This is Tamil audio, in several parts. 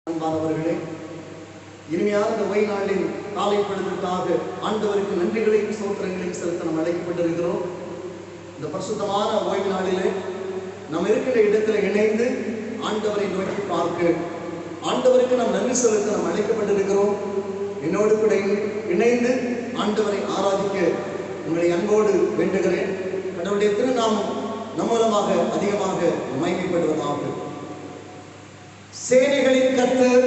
அன்பானவர்களே, இனிமையான இந்த ஓய்வு நாளின் காலை பொழுதுக்காக ஆண்டவருக்கு நன்றிகளையும் ஸ்தோத்திரங்களையும் செலுத்த நாம் அழைக்கப்பட்டிருக்கிறோம். இந்த பரிசுத்தமான ஓய்வு நாளிலே நாம் இருக்கிற இடத்துல இணைந்து ஆண்டவரை நோக்கி பார்க்க, ஆண்டவருக்கு நாம் நன்றி செலுத்த நாம் அழைக்கப்பட்டிருக்கிறோம். என்னோடு கூட இணைந்து ஆண்டவரை ஆராதிக்க உங்களை அன்போடு வேண்டுகிறேன். கடவுளுடைய திருநாமம் நம் மூலமாக அதிகமாக மகிமைப்படுவதாக. சேனைகளின் கர்த்தர்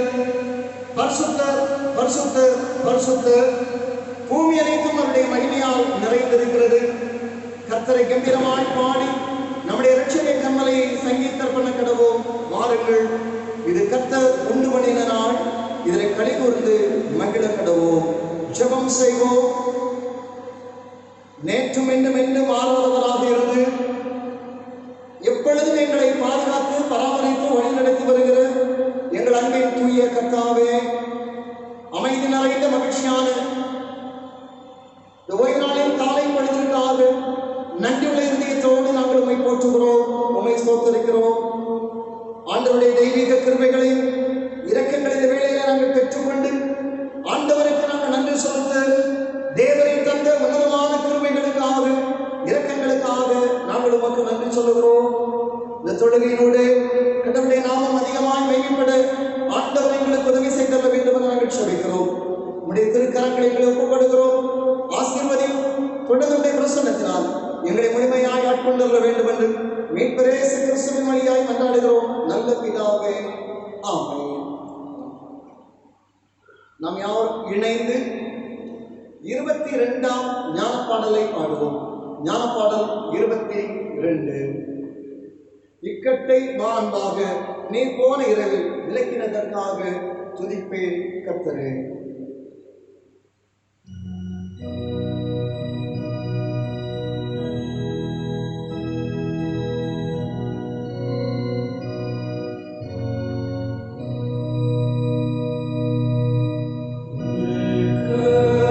பரிசுத்தர், பரிசுத்தர், பரிசுத்தர். பூமி அனைத்தும் அவருடைய மகிமையால் நிறைந்திருக்கிறது. கர்த்தரை கம்பீரமாய் பாடி நம்முடைய இரட்சகை கண்மலையை சங்கீதம் பண்ண கடவோம். வாருங்கள், இது கர்த்தர் உண்டு பண்ணின நாள், இதனை களி கூர்ந்து மகிழ கடவோம். ஜெபம் செய்வோம். நேற்றும் என்றும் மாறுவதவராக இருந்து எப்பொழுதும் எங்களை பாதுகாத்து பராமரித்து வழிநடத்தி வருகிற எங்கள் அன்பின் தூய கர்த்தாவே, அமைதி நிறைந்த மகிழ்ச்சியான ஓய்வு நாளின் காலை பொழுதிற்காக நன்றியுள்ள இருதயத்தோடு நாங்கள் உம்மை போற்றுகிறோம், உம்மை ஸ்தோத்திரிக்கிறோம். ஆண்டவருடைய தெய்வீக கிருபைகளையும் இரக்கங்களை இந்த வேளையில நாங்கள் பெற்றுக்கொண்டு ஆண்டவருக்கு நாங்கள் நன்றி செலுத்த, தேவரை தந்த உன்னதமான கிருபைகளுக்காக இரக்கங்களுக்காக நாங்கள் உமக்கு நன்றி சொல்லுகிறோம். இந்த தொழுகையினோடு கடவுளுடைய நாமம் அதிகமாய் மகிமைப்பட ஆண்டவர் எங்களுக்கு உதவி செய்து தர வேண்டும் என்று நாங்கள் செபிக்கிறோம். உம்முடைய திருக்கரங்களை எங்களை ஒப்புக்கொடுக்கிறோம். ஆசீர்வதியும் தொடர்ந்துடைய பிரசன்னத்தினால் எங்களை முழுமையாய் ஆட்கொண்டு வர வேண்டும் என்று மீட்பர் இயேசு கிறிஸ்துவின் வழியாய் மன்றாடுகிறோம் நல்ல பிதாவே, ஆமென். நாம் யாரும் இணைந்து 22ஆம் ஞானப்பாடலை பாடுவோம். ஞானப்பாடல் 22. இக்கட்டை மாண்பாக நீ போன இரவில் விளக்கினதற்காக துதிப்பேன் கர்த்தரே. Yeah.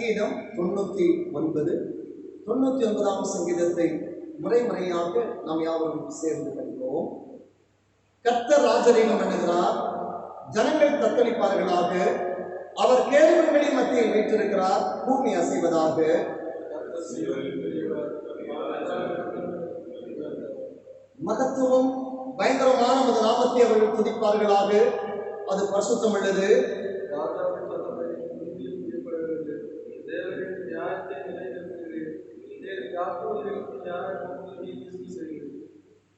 சங்கீதம் 99 99ஆம் சங்கீதத்தை முறையாக நாம் யாவரும் சேர்ந்து படிப்போம். கர்த்தர் ராஜரீகம் பண்ணுகிறார், ஜனங்கள் தத்தளிப்பார்களாக. அவர் கேருபீன்களின் மத்தியில் வீற்றிருக்கிறார், பூமி அசைவதாக. மகத்துவம் பயங்கரமான அந்த நாமத்தை அவர்கள் துதிப்பார்களாக. அது பரிசுத்தம் உள்ளது.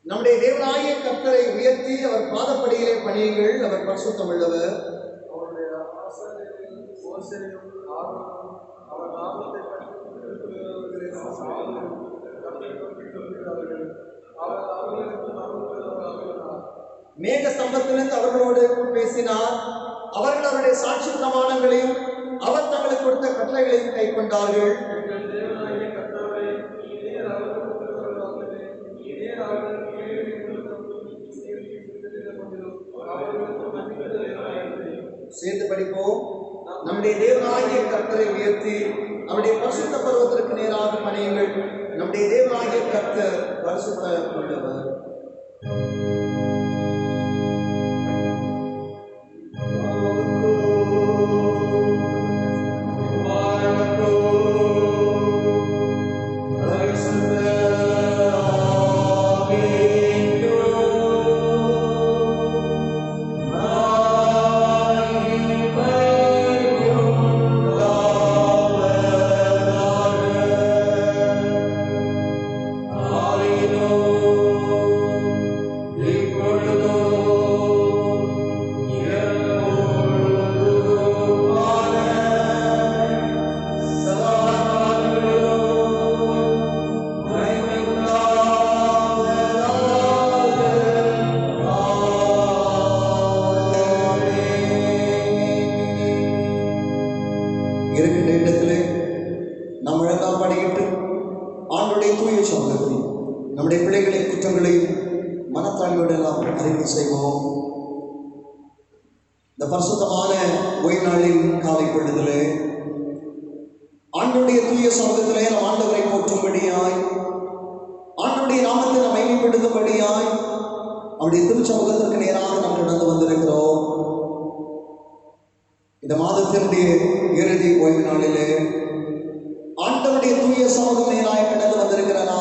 நம்முடைய தேவனாகிய கர்த்தரை உயர்த்தி அவர் பாதப்படியிலே பணியுங்கள், அவர் பரிசுத்தம் உள்ளவர். மேக ஸ்தம்பத்திலிருந்து அவர்களோடு பேசினார். அவர்கள் அவருடைய சாட்சி பிரமாணங்களையும் அவர் தங்களுக்கு கொடுத்த கட்டளைகளையும் கை கொண்டார்கள். சேர்ந்து படிப்போம். நம்முடைய தேவனாகிய கர்த்தரை உயர்த்தி அவருடைய பரிசுத்த பர்வதற்கு நேராக பணியுங்கள், நம்முடைய தேவனாகிய கர்த்தர் பரிசுத்த உள்ளவர். இருக்கின்ற இடத்திலே நாம் முழங்கால் படியிட்டு ஆண்டுடைய தூய சமூகத்தில் நம்முடைய பிள்ளைகளின் குற்றங்களையும் மனத்தாழ்மையோடு எல்லாம் அறிக்கை செய்வோம். இந்த பரிசுத்தமான ஓய்வு நாளின் காலை பொழுதிலே ஆண்டுடைய தூய சமூகத்திலே நாம் ஆண்டவரை போற்றும்படியாய், ஆண்டுடைய நாமத்தை நாம் மகிமைப்படுத்தும்படியாய் அவருடைய திருச்சமூகத்திற்கு நேராக நாம் கடந்து வந்திருக்கிறோம். இந்த மாதத்தினுடைய இறுதி ஓய்வு நாளிலே ஆண்டவருடைய தூய சமூகம் நேராக கடந்து வந்திருக்கிறனா,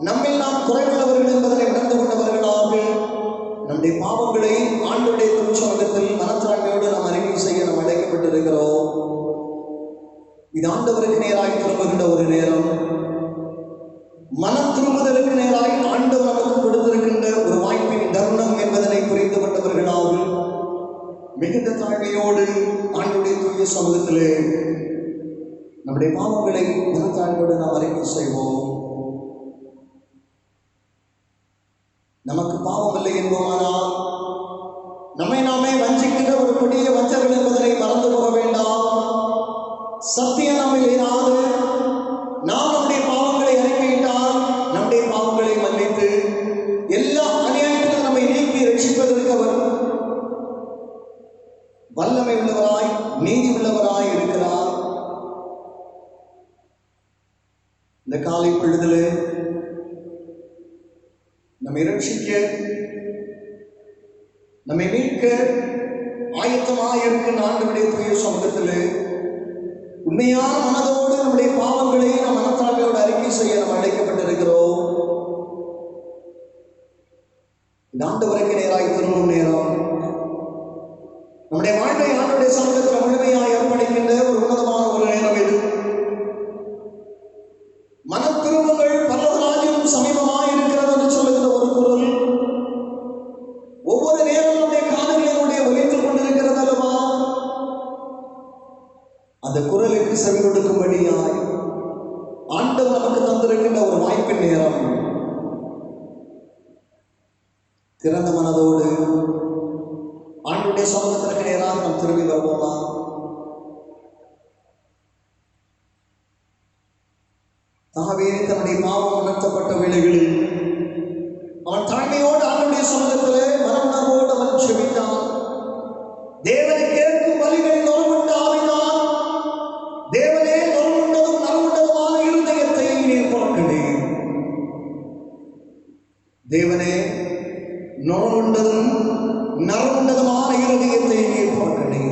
நம்மில் நாம் குறைவுள்ளவர்கள் என்பதை உணர்ந்து கொண்டவர்களாக நம்முடைய பாவங்களை ஆண்டவருடைய திருச்சமூகத்தில் மனத்தாழ்மையோடு நாம் அறிக்கை செய்ய நாம் அழைக்கப்பட்டிருக்கிறோம். இது ஆண்டவருக்கு நேராக திரும்புகின்ற ஒரு நேரம். மனம் திரும்புதலுக்கு நேராக ஆண்டவர் நமக்கு கொடுத்திருக்கின்ற ஒரு வாய்ப்பின் தருணம் என்பதனை புரிந்து கொண்டவர்களாக மிகுந்த தாழ்மையோடு ஆண்டவருடைய தூய சமூகத்திலே நம்முடைய பாவங்களை மனத்தாழ்மையோடு நாம் அறிக்கை செய்வோம். நமக்கு பாவம் இல்லை என்போமானால் நம்மை நாமே வஞ்சிக்கின்ற ஒரு கொடிய வஞ்சகர்கள் என்பதனை மறந்து போக வேண்டாம். சத்தியம் நம்மை ஏதாவது நாம் நம்முடைய பாவங்களை அறிக்கையிட்டால் நம்முடைய பாவங்களை மன்னித்து எல்லா அநியாயத்திலும் நம்மை நீக்கி ரட்சிப்பதற்கு அவர் வல்லமை உள்ளவராய் நீதி உள்ளவராய் இருக்கிறார். இந்த காலை பொழுதிலே நம்மை ரட்சிக்க, நம்மை மீட்க ஆயத்தமாக இருக்கின்ற ஆண்டவருடைய தூய சமூகத்திலே உண்மையான மனதோடு நம்முடைய பாவங்களை நம் மனத்தாழ்மையோடு அறிக்கை செய்ய நாம் அழைக்கப்பட்டிருக்கிறோம். இந்த ஆண்டவருக்கு நேராய் திரும்பும் நேரம், நம்முடைய வாழ்வை ஆண்டவருடைய சமூகத்தில் முழுமையாய் அர்ப்பணிக்கின்ற ஒரு உன்னதமான ஒரு நேரம் இது. மனம் திரும்புங்கள், பரலோகராஜ்யம் சமீபமாய் இருக்கிறது என்று சொல்லுகிற ஒரு குரல் ஒவ்வொரு நேரம் நம்முடைய காதுகளினுடைய ஒலித்துக் கொண்டிருக்கிறது அல்லவா? அந்த குரலுக்கு செவி கொடுக்கும்படியாய் ஆண்டவர் நமக்கு தந்திருக்கின்ற ஒரு வாய்ப்பின் நேரம். திறந்த மனதோடு ஆண்டவருடைய சமூகத்திற்கு நேராக நாம் திரும்பி வருவோமா? தாவே தன்னுடைய பாவம் உணர்த்தப்பட்ட வேளைகளில் அவன் தாழ்மையோடு ஆண்டவருடைய சமூகத்திலே மனவுணர்வோடு அவன் செபித்தான். தேவனை கேட்கும் பலிகளில் நோவுண்டு ஆவிதான். தேவனே, நொறுண்டதும் நறுண்டதுமான இருதயத்தை நீர் புறக்கணி.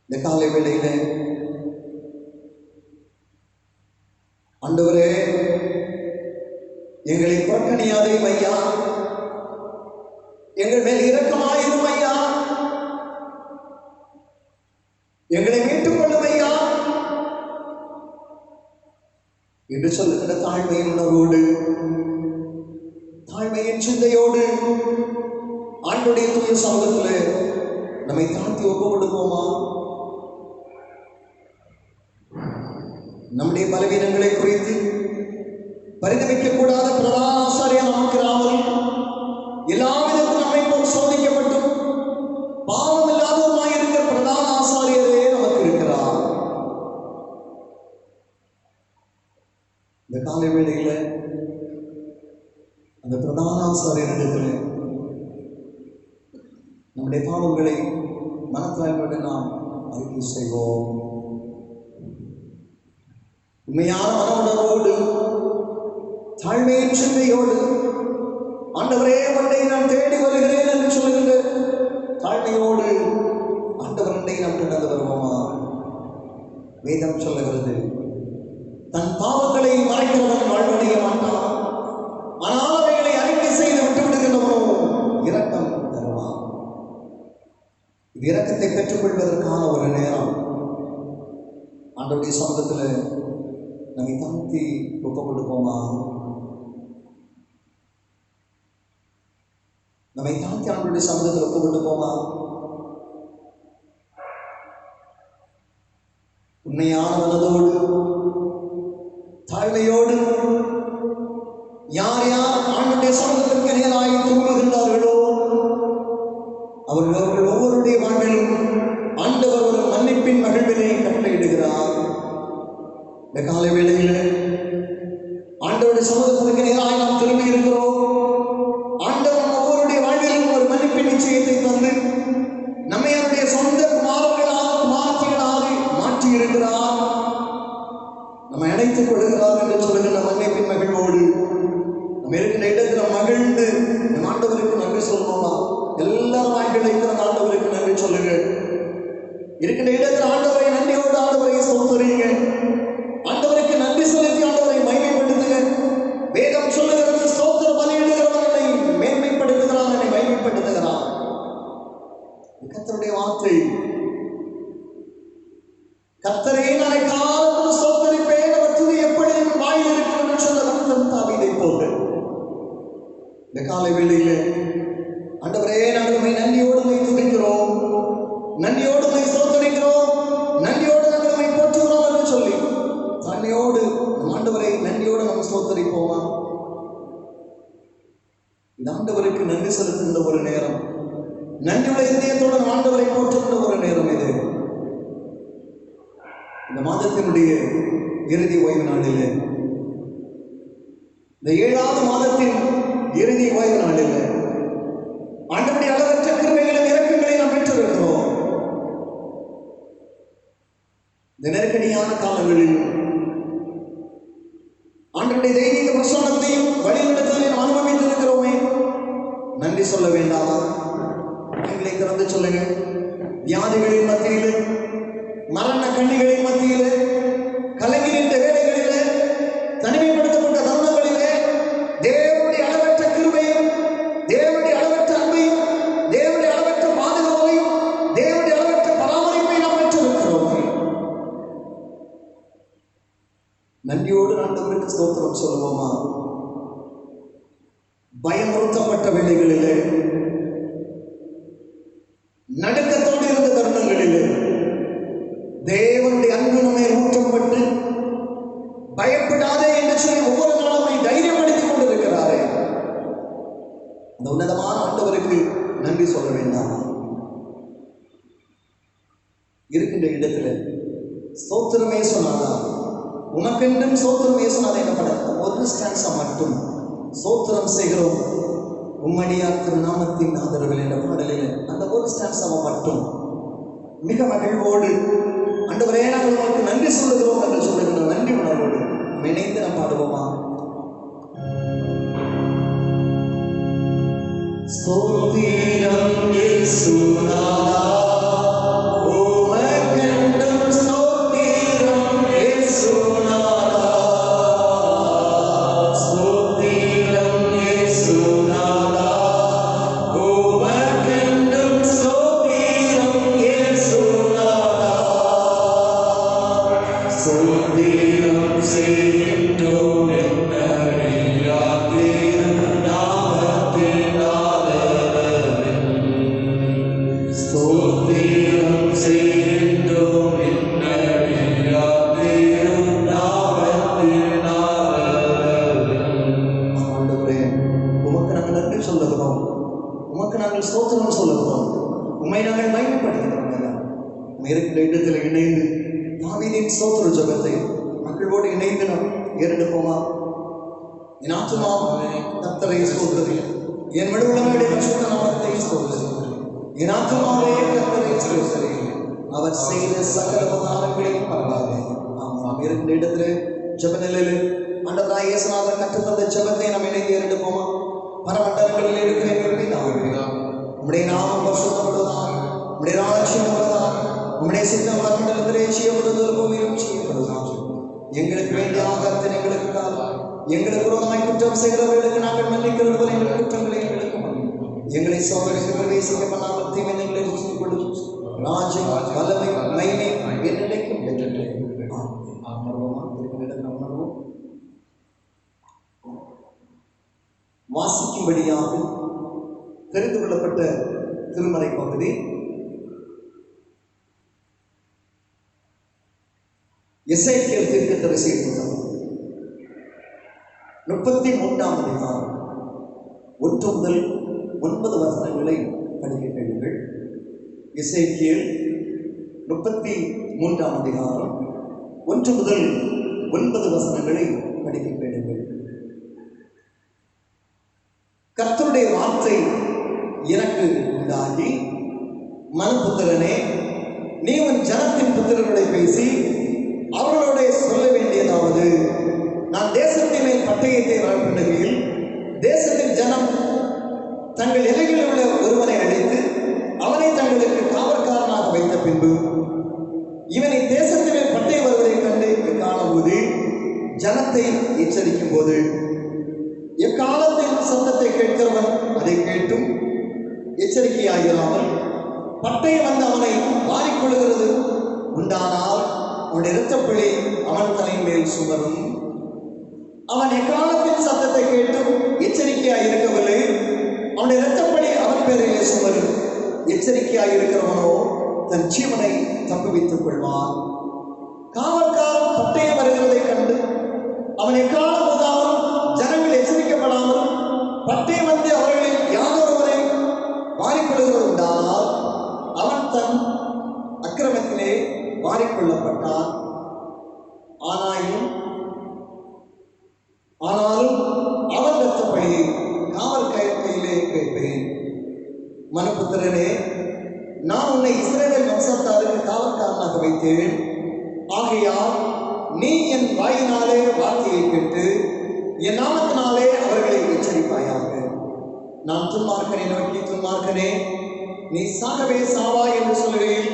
இந்த காலை வேளையில ஆண்டவரே, எங்களை புறக்கணியாதே ஐயா, எங்கள் மேல் இரக்கமாயிரும் ஐயா, எங்களை மீட்டுக் கொள்ளும் ஐயா என்று சொல்லுகிற தாழ்மையின் உணர்வோடு, தாழ்மையின் சிந்தையோடு ஆண்டவருடைய தூய சமூகத்தில் நம்மை தாழ்த்தி ஒப்பு கொடுப்போமா? நம்முடைய பலவீனங்களை குறித்து பரிதவிக்க கூடாத பிரதான ஆசாரியர் நமக்கு ராமல், எல்லா விதத்திலும் நம்மை போல் சோதிக்கப்பட்டும் பாவம் இல்லாதவருமாயிருக்கிற பிரதான ஆசாரியரே நமக்கு இருக்கிறார். இந்த காலை வேளையில அந்த பிரதான ஆசாரியரிடத்தில் நம்முடைய பாவங்களை மனத்தாழ்வோடு நாம் அறிக்கை செய்வோம். உண்மையான மன உணர்வோடு, தாழ்மையின் சிந்தையோடு, ஆண்டவரே உன்னை நான் தேடி வருகிறேன் என்று சொல்லுகின்ற தாழ்மையோடு ஆண்டவரண்டை நாம் கடந்து வருவோமா? வேதம் சொல்லுகிறது, தன் பாவங்களை மறைக்கிறவன் வாழ்வடைய மாட்டான், ஆனால் அவைகளை அறிக்கை செய்து விட்டு விடுகின்றவனோ இரக்கம் தருவான். இது இரக்கத்தை பெற்றுக்கொள்வதற்கான ஒரு நேரம். ஆண்டவருடைய சமூகத்தில் நம்மை தாழ்த்தி ஒப்பு கொடுப்போமா? நம்மை தாழ்த்தி ஆண்டவருடைய சமூகத்தில் ஒப்பு கொடுப்போமா? உண்மையான மனதோடு, தாழ்மையோடு யார் யார் ஆண்டவருடைய சமூகத்திற்கு நேராக திரும்புகின்றார்களோ அவர்கள் ஒவ்வொருடைய வாழ்விலும் ஆண்டவர் ஒரு மன்னிப்பின் மகிழ்வினை கட்டளையிடுகிறார். இந்த காலை வேளையில் ஆண்டவருடைய சமூகத்திற்கு நேராக நாம் திரும்பி இருக்கிறோம். ஆண்டவர் ஒவ்வொருடைய வாழ்விலும் ஒரு மன்னிப்பின் நிச்சயத்தை தந்து நம்மை அவருடைய சொந்த குமாரர்களாக குமாரத்திகளாக மாற்றி இருக்கிறார். நம்மை அழைத்துக் கொள்கிறார் என்று சொல்லுகிற மன்னிப்பின் மகிழ்வோடு நம்ம இருக்கின்ற இடத்தில் மகிழ்ந்து நம் ஆண்டவருக்கு நன்றி சொல்லுவோமா? எல்லாரும் வாய்களை திறந்த ஆண்டவருக்கு நன்றி சொல்லுங்க. இருக்கின்ற இடத்தில் ஆண்டவரை நன்றியோடு ஆண்டவரை ஸ்தோத்திரிங்க. ஆண்டவருக்கு நன்றி செலுத்தி ஆண்டவரை மகிமைப்படுத்துங்க. வேதம் சொல்லுகிறது, ஸ்தோத்திர பலியிடுகிறவன் என்னை மேன்மைப்படுத்துகிறான், என்னை மகிமைப்படுத்துகிறான். கர்த்தருடைய வார்த்தை, கர்த்தரே நாளை காலத்தில் ஸ்தோத்திரிப்பேன், அவர் துதி எப்படி என் வாயில் இருக்கும் என்று சொன்ன பக்தன் தாவீதை போல இந்த காலை வேளையிலே ஆண்டவரே, நாங்கள் உம்மை நன்றியோடு உம்மை துதிக்கிறோம், நன்றியோடு உம்மை ஸ்தோத்திரிக்கிறோம், நன்றியோடு நாங்கள் உம்மை போற்றுகிறோம் என்று சொல்லி தன்னையோடு ஆண்டவரை நன்றியோடு நாம் ஸ்தோத்திரிப்போமா? இந்த ஆண்டவருக்கு நன்றி செலுத்துகின்ற ஒரு நேரம், நன்றியுள்ள இதயத்தோடு ஆண்டவரை போற்றுகின்ற ஒரு நேரம் இது. இந்த மாதத்தினுடைய இறுதி ஓய்வு நாளில், இந்த 7வது மாதத்தின் இறுதி ஓய்வு நாளில் ஆண்டவருடைய அளவற்ற கிருபைகளும் இரக்கங்களை நாம் பெற்றிருக்கிறோம். இந்த நெருக்கடியான காலங்களில் ஆண்டவருடைய தெய்வீக பிரசன்னத்தையும் வழிநடத்தலையும் அனுபவித்திருக்கிறோமே, நன்றி சொல்ல வேண்டாமா? எங்களை திறந்து சொல்லுங்க. வியாதிகளின் மத்தியில், மரண கண்ணிகளின் மத்தியில், கலங்கி நின்ற வேலைகளிலே, தனிமைப்படுத்தப்பட்ட தருணங்களிலே தேவனுடைய அளவற்ற கிருபையும், தேவனுடைய அளவற்ற அன்பையும், தேவனுடைய அளவற்ற பாதுகாப்பையும், தேவனுடைய அளவற்ற பராமரிப்பை நாம் பெற்றிருக்கிறோம். நன்றியோடு ஆண்டவருக்கு ஸ்தோத்திரம் சொல்லுவோமா? பயமுறுத்தப்பட்ட வேளைகளிலே, நடுக்கத்தோடு இருந்த தருணங்களிலே தேவனுடைய அன்பு நம்மை ஊற்றப்பட்டு பயப்படாதே என்று சொல்லி ஒவ்வொரு நாளும் தைரியப்படுத்திக் கொண்டிருக்கிறாரே, அந்த உன்னதமான ஆண்டவருக்கு நன்றி சொல்ல வேண்டாம்? இருக்கின்ற இடத்துல ஸ்தோத்திரமே சொன்னாதா, உனக்கென்றும் ஸ்தோத்திரமே சொன்னாதா என்னப்பட ஒரு ஸ்டான்ஸா மட்டும் ஸ்தோத்திரம் செய்கிறோம் உம்மடியார் திருநாமத்தின் ஆதரவில் என்ற பாடலில் அந்த ஒரு ஸ்டான்ஸாவை மட்டும் மிக மகிழ்வோடு ஆண்டவரே நாங்கள் உங்களுக்கு நன்றி சொல்லுகிறோம் என்று சொல்லுகிற நன்றி உணர்வோடு இணைந்து நாம் பாடுவோமா? இருக்கிற இடத்துல இணைந்து தாவீதின் ஸ்தோத்திர ஜெபத்தை மக்களோடு இணைந்து நாம் ஏறெடுப்போமா? என் ஆத்துமாவே கர்த்தரை ஸ்தோத்திரி, என் விடுதலையுடைய பரிசுத்த நாமத்தை ஸ்தோத்திரி. என் ஆத்துமாவே கர்த்தரை ஸ்தோத்திரி, அவர் செய்த சகல உபகாரங்களையும் பரவாயில்லை. நாம் இருக்கிற இடத்துல ஜெப நிலையில் ஆண்டவராகிய இயேசுநாதர் கற்றுத்தந்த ஜெபத்தை நாம் இணைந்து ஏறெடுப்போமா? பரமண்டலங்களில் இருக்கிற எங்களுடைய உம்முடைய நாமம் பரிசுத்தப்படுவதாக, உம்முடைய ராஜ்யம் வருவதாக, உம்முடைய சித்தம் பரமண்டலத்திலே செய்யப்படுவதில் பூமியிலும் செய்யப்படுவதாக. எங்களுக்கு வேண்டிய ஆகாரத்தை எங்களுக்கு தாரும். எங்களுக்கு விரோதமாய் குற்றம் செய்கிறவர்களுக்கு நாங்கள் மன்னிக்கிறது போல எங்கள் குற்றங்களை எங்களுக்கு மன்னியும். எங்களை சோதனைக்கு பிரவேசிக்க பண்ணாமல் தீமை எங்களை ரட்சித்துக் கொள்ளும். ராஜ்யம் வல்லமை மகிமை என்னைக்கும் பெற்றே. வாசிக்கும்படியாக தெரிந்து கொள்ளப்பட்ட திருமறை பகுதி எசேக்கியேல் தீர்க்கதரிசியின் புத்தகம் 33ஆம் அதிகாரம் 1 முதல் 9 வசனங்களை படிக்க கேளுங்கள். எசேக்கியேல் 33ஆம் அதிகாரம் 1 முதல் 9 வசனங்களை படிக்க கேளுங்கள். கர்த்தருடைய வார்த்தை எனக்கு உண்டாகி, மனுபுத்திரனே, நீ உன் ஜனத்தின் புத்திரரோட பேசி அவர்களோட சொல்ல வேண்டியதாவது, நான் தேசத்தின் மேல் பட்டயத்தை வரப்பண்ணுகையில் தேசத்தின் ஜனம் தங்கள் எல்லைகளில் உள்ள ஒருவனை அழைத்து அவனை தங்களுக்கு காவற்காரனாக வைத்த பின்பு இவனை தேசத்தின் மேல் பட்டயம் வருவதை கண்டு காணும்போது ஜனத்தை எச்சரிக்கும் போது எக்காலத்தில் சத்தத்தை கேட்கிறவன் அதை கேட்டும் எச்சரிக்கையாகிறாமல் பட்டயம் வந்து அவனை வாரிக்கொள்கிறது உண்டானால் அவனுடைய இரத்தப்பழி அவன் தலை மேல் சுமரும். அவன் எக்காலத்தின் சத்தத்தை கேட்டும் எச்சரிக்கையாயிருக்கவில்லை, அவனுடைய இரத்தப்பழி அவன் பேரிலே சுமரும். எச்சரிக்கையாயிருக்கிறவனோ தன் ஜீவனை தப்புவித்துக் கொள்வான். காவற்காரன் பட்டயம் வருகிறதை கண்டு அவன் எக்காலம் போதாமல் ஜனங்கள் எச்சரிக்கப்படாமல் பட்டயம் வந்து அவர்களில் யாதொருவரை வாரிக்கொள்கிறது உண்டானால் அவன் தன் அக்கிரமத்திலே வாரிக்கொள்ளப்பட்டான். ஆனாலும் அவன் இரத்தப்பழியை காவல் கையிலே கேட்பேன். மனுபுத்திரனே, நான் உன்னை இஸ்ரவேல் வம்சத்தாருக்கு காவல்காரனாக வைத்தேன். ஆகையால் நீ என் வாயினாலே வார்த்தையை கேட்டு என் நாமத்தினாலே அவர்களை எச்சரிப்பாயாக. நான் துன்மார்க்கனை நோக்கி, துன்மார்க்கனே, நீ சாகவே சாவாய் என்று சொல்லுவேன்.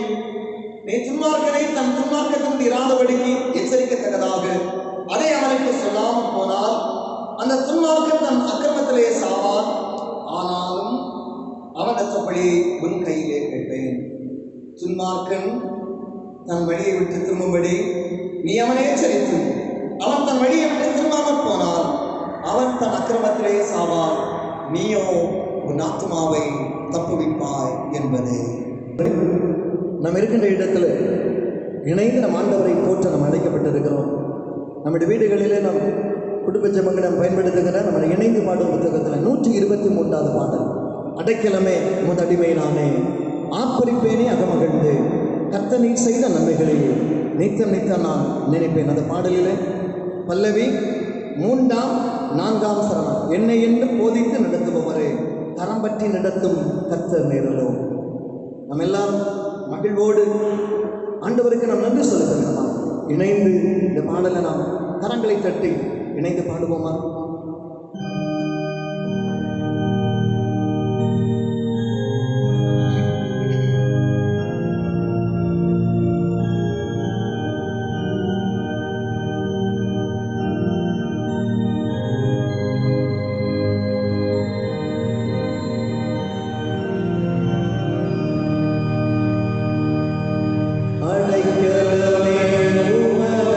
நீ துன்மார்க்கனை தன் துன்மார்க்கத்தின் இராதபடிக்கு எச்சரிக்கத்தக்கதாக அதை அவனுக்கு சொல்லாமல் போனால் அந்த துன்மார்க்கன் தன் அக்கிரமத்திலே சாவான். ஆனாலும் அவன் இரத்தப்பழியை உன் கையிலே கேட்பேன். துன்மார்க்கன் தன் வழியை விட்டு திரும்பும்படி நீ அவனை எச்சரித்து அவன் தன் வழியை விட்டு திரும்பாமல் போனால் அவன் தன் அக்கிரமத்திலே சாவான். நீயோ உன் ஆத்மாவை தப்புவிப்பாய் என்பதே. நாம் இருக்கின்ற இடத்துல இணைந்து நம் ஆண்டவரை போற்ற நாம் அழைக்கப்பட்டிருக்கிறோம். நம்முடைய வீடுகளிலே நாம் குடும்ப ஜெபங்களை நாம் பயன்படுத்துகிற நம்ம இணைந்து பாடும் புத்தகத்தில் 123வது பாடல், அடைக்கலமே முதடிமை நானே, ஆப்பரிப்பேனே அகமகிழ்ந்து கர்த்தர் நீர் செய்த நன்மைகளை நித்தம் நித்தம் நான் நினைப்பேன். அந்த பாடலில் பல்லவி 3ஆம் 4ஆம் சரணம், என்னை என்று போதித்து நடத்துபவரே தரம் பற்றி நடத்தும் கர்த்தர் நேரலோ. நம்ம எல்லாரும் மகிழ்வோடு ஆண்டவருக்கு நாம் நன்றி சொல்லுகிறோம். இணைந்து இந்த பாடலை நாம் கரங்களை தட்டி இணைந்து பாடுவோமா? அடைக்கலமே உமது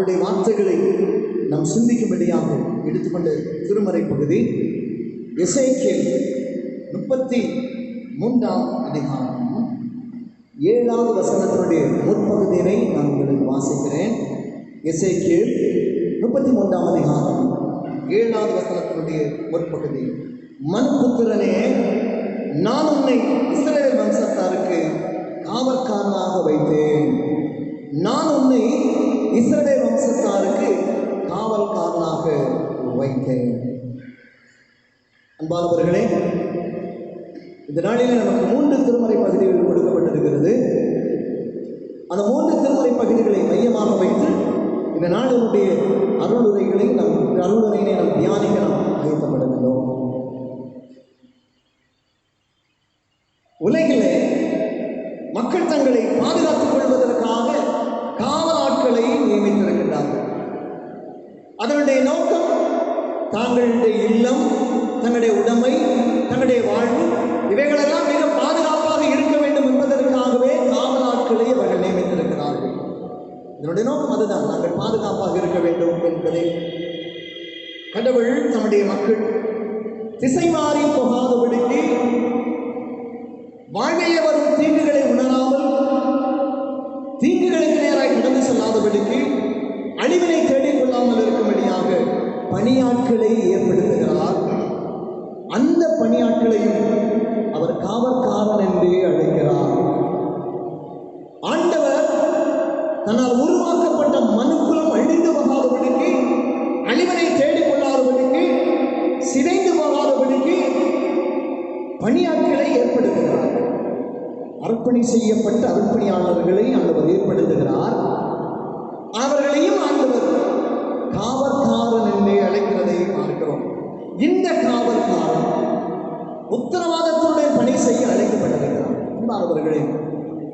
அவருடைய வார்த்தைகளை நாம் சிந்திக்கும்படியாக எடுத்துக்கொண்ட திருமறை பகுதி எசேக்கியேல் 33 அதிகாரம் 7வது வசனத்தினுடைய முற்பகுதியினை நான் உங்களுக்கு வாசிக்கிறேன். எசேக்கியேல் 33 அதிகாரம் 7வது வசனத்தினுடைய முற்பகுதி. மனுபுத்திரனே, நான் உன்னை இஸ்ரவேல் வம்சத்தாருக்கு காவற்காரனாக வைத்தேன். நான் உன்னை இஸ்ரவேல் வம்சத்தாருக்கு காவல்காரனாக வைத்தேன். அன்பானவர்களே, இந்த நாளில் நமக்கு 3 திருமறை பகுதிகள் கொடுக்கப்பட்டிருக்கிறது. அந்த 3 திருமறை பகுதிகளை மையமாக வைத்து இந்த நாளினுடைய அருளுரையினை நாம் தியானிக்க நாம் ஆயத்தப்பட வேண்டும். உலகிலே மக்கள் தங்களை பாதுகாத்துக் கொள்வதற்காக காவல் ஆட்களை நியமித்திருக்கின்றார்கள். அதனுடைய நோக்கம் தங்களுடைய இல்லம், தங்களுடைய உடைமை, தங்களுடைய வாழ்வு இவைகளெல்லாம் மிக பாதுகாப்பாக இருக்க வேண்டும் என்பதற்காகவே காவல் ஆட்களை அவர்கள் நியமித்திருக்கிறார்கள். இதனுடைய நோக்கம் அதுதான், நாங்கள் பாதுகாப்பாக இருக்க வேண்டும் என்பதை. கடவுள் தம்முடைய மக்கள் திசை மாறி போகாதபடிக்கு, வாழ்க்கையில் வரும் தீங்குகளை உணராமல் தீங்குகளுக்கு நேராக கடந்து செல்லாதபடிக்கு, அழிவினை தேடிக்கொள்ளாமல் இருக்கும்படியாக பணியாட்களை ஏற்படுத்துகிறார். அந்த பணியாட்களையும் அவர் காவற்காரன் என்றே அழைக்கிறார். ஆண்டவர் தன்னால் உருவாக்கப்பட்ட மனுக்குலம் அழிந்து போகாதபடிக்கு, அழிவினை தேடிக்கொள்ளாதபடிக்கு, சிதைந்து போகாதபடிக்கு பணியாட்களை ஏற்படுத்துகிறார். அர்ப்பணி செய்யப்பட்ட அர்ப்பணியாளர்களை ஆண்டவர் ஏற்படுத்துகிறார். அவர்களையும் ஆண்டவர் காவற்காரன் என்றே அழைக்கிறதை பார்க்கிறோம். இந்த காவற்காரன் உத்தரவாதத்துடன் பணி செய்ய அழைக்கப்பட்டிருக்கிறார். அவர்களே,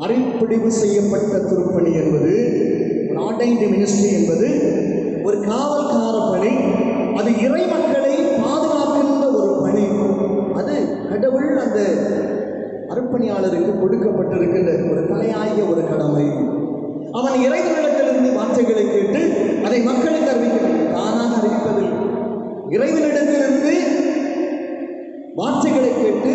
அரிப்பிடிவு செய்யப்பட்ட திருப்பணி என்பது, ஒரு ஆர்டைன்டு மினிஸ்ட்ரி என்பது ஒரு காவல்கார பணி. அது இறை மக்களை பாதுகாக்கின்ற ஒரு பணி. அது கடவுள் அந்த அர்ப்பணியாளருக்கு கொடுக்கப்பட்டிருக்கின்ற ஒரு தலையாய ஒரு கடமை. அவன் இறைவனிடத்திலிருந்து வார்த்தைகளை கேட்டு அதை மக்களுக்கு அறிவிக்க வேண்டும். தானாக அறிவிப்பதில் இறைவனிடத்திலிருந்து வார்த்தைகளை கேட்டு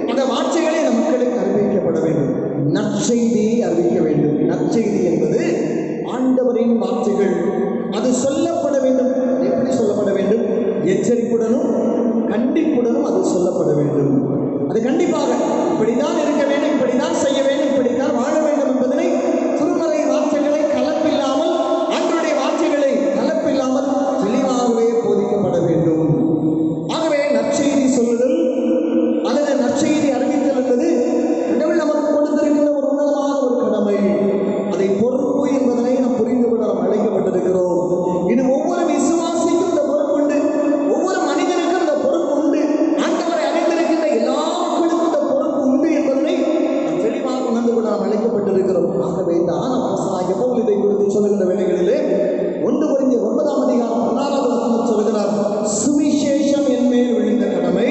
அந்த வார்த்தைகளை அந்த மக்களுக்கு அறிவிக்கப்பட வேண்டும். நற்செய்தியை அறிவிக்க வேண்டும். நற்செய்தி என்பது ஆண்டவரின் வார்த்தைகள். அது சொல்லப்பட வேண்டும். எப்படி சொல்லப்பட வேண்டும்? எச்சரிப்புடனும் கண்டிப்புடனும் அது சொல்லப்பட வேண்டும். அது கண்டிப்பாக இப்படிதான் இருக்க வேண்டும், இப்படிதான் செய்ய வேண்டும், இப்படித்தான் வாழ வேண்டும் என்பதனை திருமறை வார்த்தைகளை கலப்பில்லாமல், ஆண்டவருடைய வார்த்தைகளை கலப்பில்லாமல் தெளிவாகவே போதிக்கப்பட வேண்டும். ஆகவே நற்செய்தி சொல்லுதல் அல்லது நற்செய்தி அறிவித்தல் என்பது கடவுள் நமக்கு கொடுத்திருக்கின்ற ஒரு உன்னதமான ஒரு கடமை. அதை பொறுப்பு என்பதனை நாம் புரிந்து கொள்ள நாம் அழைக்கப்பட்டிருக்கிறோம். இது ஒவ்வொரு விசுவாசிக்கும் இந்த பொறுப்பு உண்டு. ஒவ்வொரு மனிதனுக்கும் இந்த பொறுப்பு உண்டு. ஆண்டவரை அறிந்திருக்கின்ற எல்லா மக்களுக்கும் இந்த பொறுப்பு உண்டு என்பதனை நாம் தெளிவாக உணர்ந்து கொள்ள நாம் அழைக்கப்பட்டிருக்கிறோம். ஆகவே தான் அப்போஸ்தலனாகிய பவுல் இதை குறித்து சொல்லுகின்ற வேளைகளிலே 1 கொரிந்தியர் 9 அதிகாரம் 16வது வசனம் சொல்லுகிறார், சுவிசேஷம் என் மேல் விழுந்த கடமை,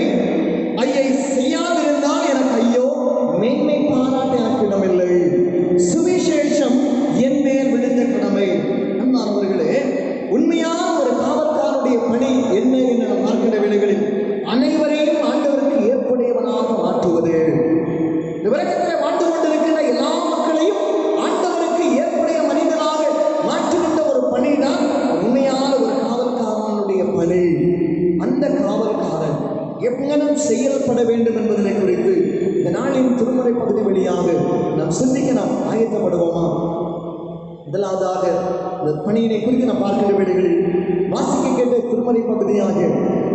ஐயை செய்யாதிருந்தால் எனக்கு ஐயோ, மேன்மை பாராட்ட எனக்கு இடமில்லை. சுவிசேஷம் என் மேல் விழுந்த கடமை. அன்பானவர்களே, உண்மையான ஒரு காவற்காரனுடைய பணி என்ன என்று நாம் பார்க்கின்ற வேளைகளில் அனைவரையும் ஆண்டவருக்கு ஏற்புடையவனாக மாற்றுவது. இந்த உலகத்தில் வாழ்ந்து கொண்டிருக்கின்ற எல்லா மக்களையும் ஆண்டவருக்கு ஏற்புடைய மனிதனாக மாற்றுகின்ற ஒரு பணி தான் உண்மையான ஒரு காவல்காரனுடைய பணி. அந்த காவல்காரன் எங்கனம் செயல்பட வேண்டும் என்பதனை குறித்து இந்த நாளின் திருமறை பகுதி வழியாக நாம் சிந்திக்க நாம் ஆயத்தப்படுவோமா? முதலாவதாக இந்த பணியினை குறித்து நாம் பார்க்கின்ற வேளைகளில் வாசிக்க கேட்ட திருமறை பகுதியாக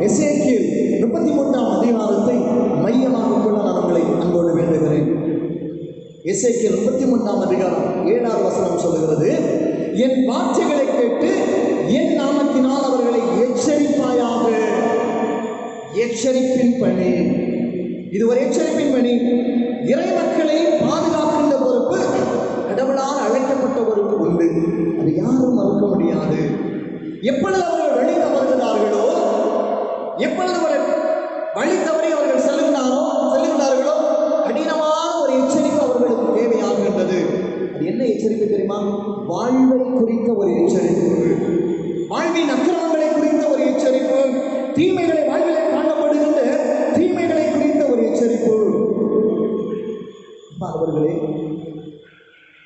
எசேக்கியேல் 33 அதிகாரத்தை மையமாக கொள்ள நான் உங்களை அன்போடு வேண்டுகிறேன். எசேக்கியேல் 33 அதிகாரம் 7வது வசனம் சொல்லுகிறது, என் வார்த்தைகளை கேட்டு என் நாமத்தினால் அவர்களை எச்சரிப்பாயாக. எச்சரிப்பின் பணி, இது ஒரு எச்சரிப்பின் பணி. இறை மக்களை பாதுகாக்கின்ற பொறுப்பு கடவுளால் அழைக்கப்பட்ட பொறுப்பு உண்டு. அது யாரும் மறுக்க முடியாது. எப்பொழுது அவர்கள் வழி தவறுகிறார்களோ, எப்பொழுது வழி தவறி அவர்கள் செல்லுகிறார்களோ கடினமான ஒரு எச்சரிப்பு அவர்களுக்கு தேவையாகின்றது. அது என்ன எச்சரிப்பு தெரியுமா? வாழ்வை குறித்த ஒரு எச்சரிப்பு, வாழ்வின் அக்கிரமங்களை குறித்த ஒரு எச்சரிப்பு, தீமைகளை வாழ்விலே காணப்படுகின்ற தீமைகளை குறித்த ஒரு எச்சரிப்பு. அவர்களே,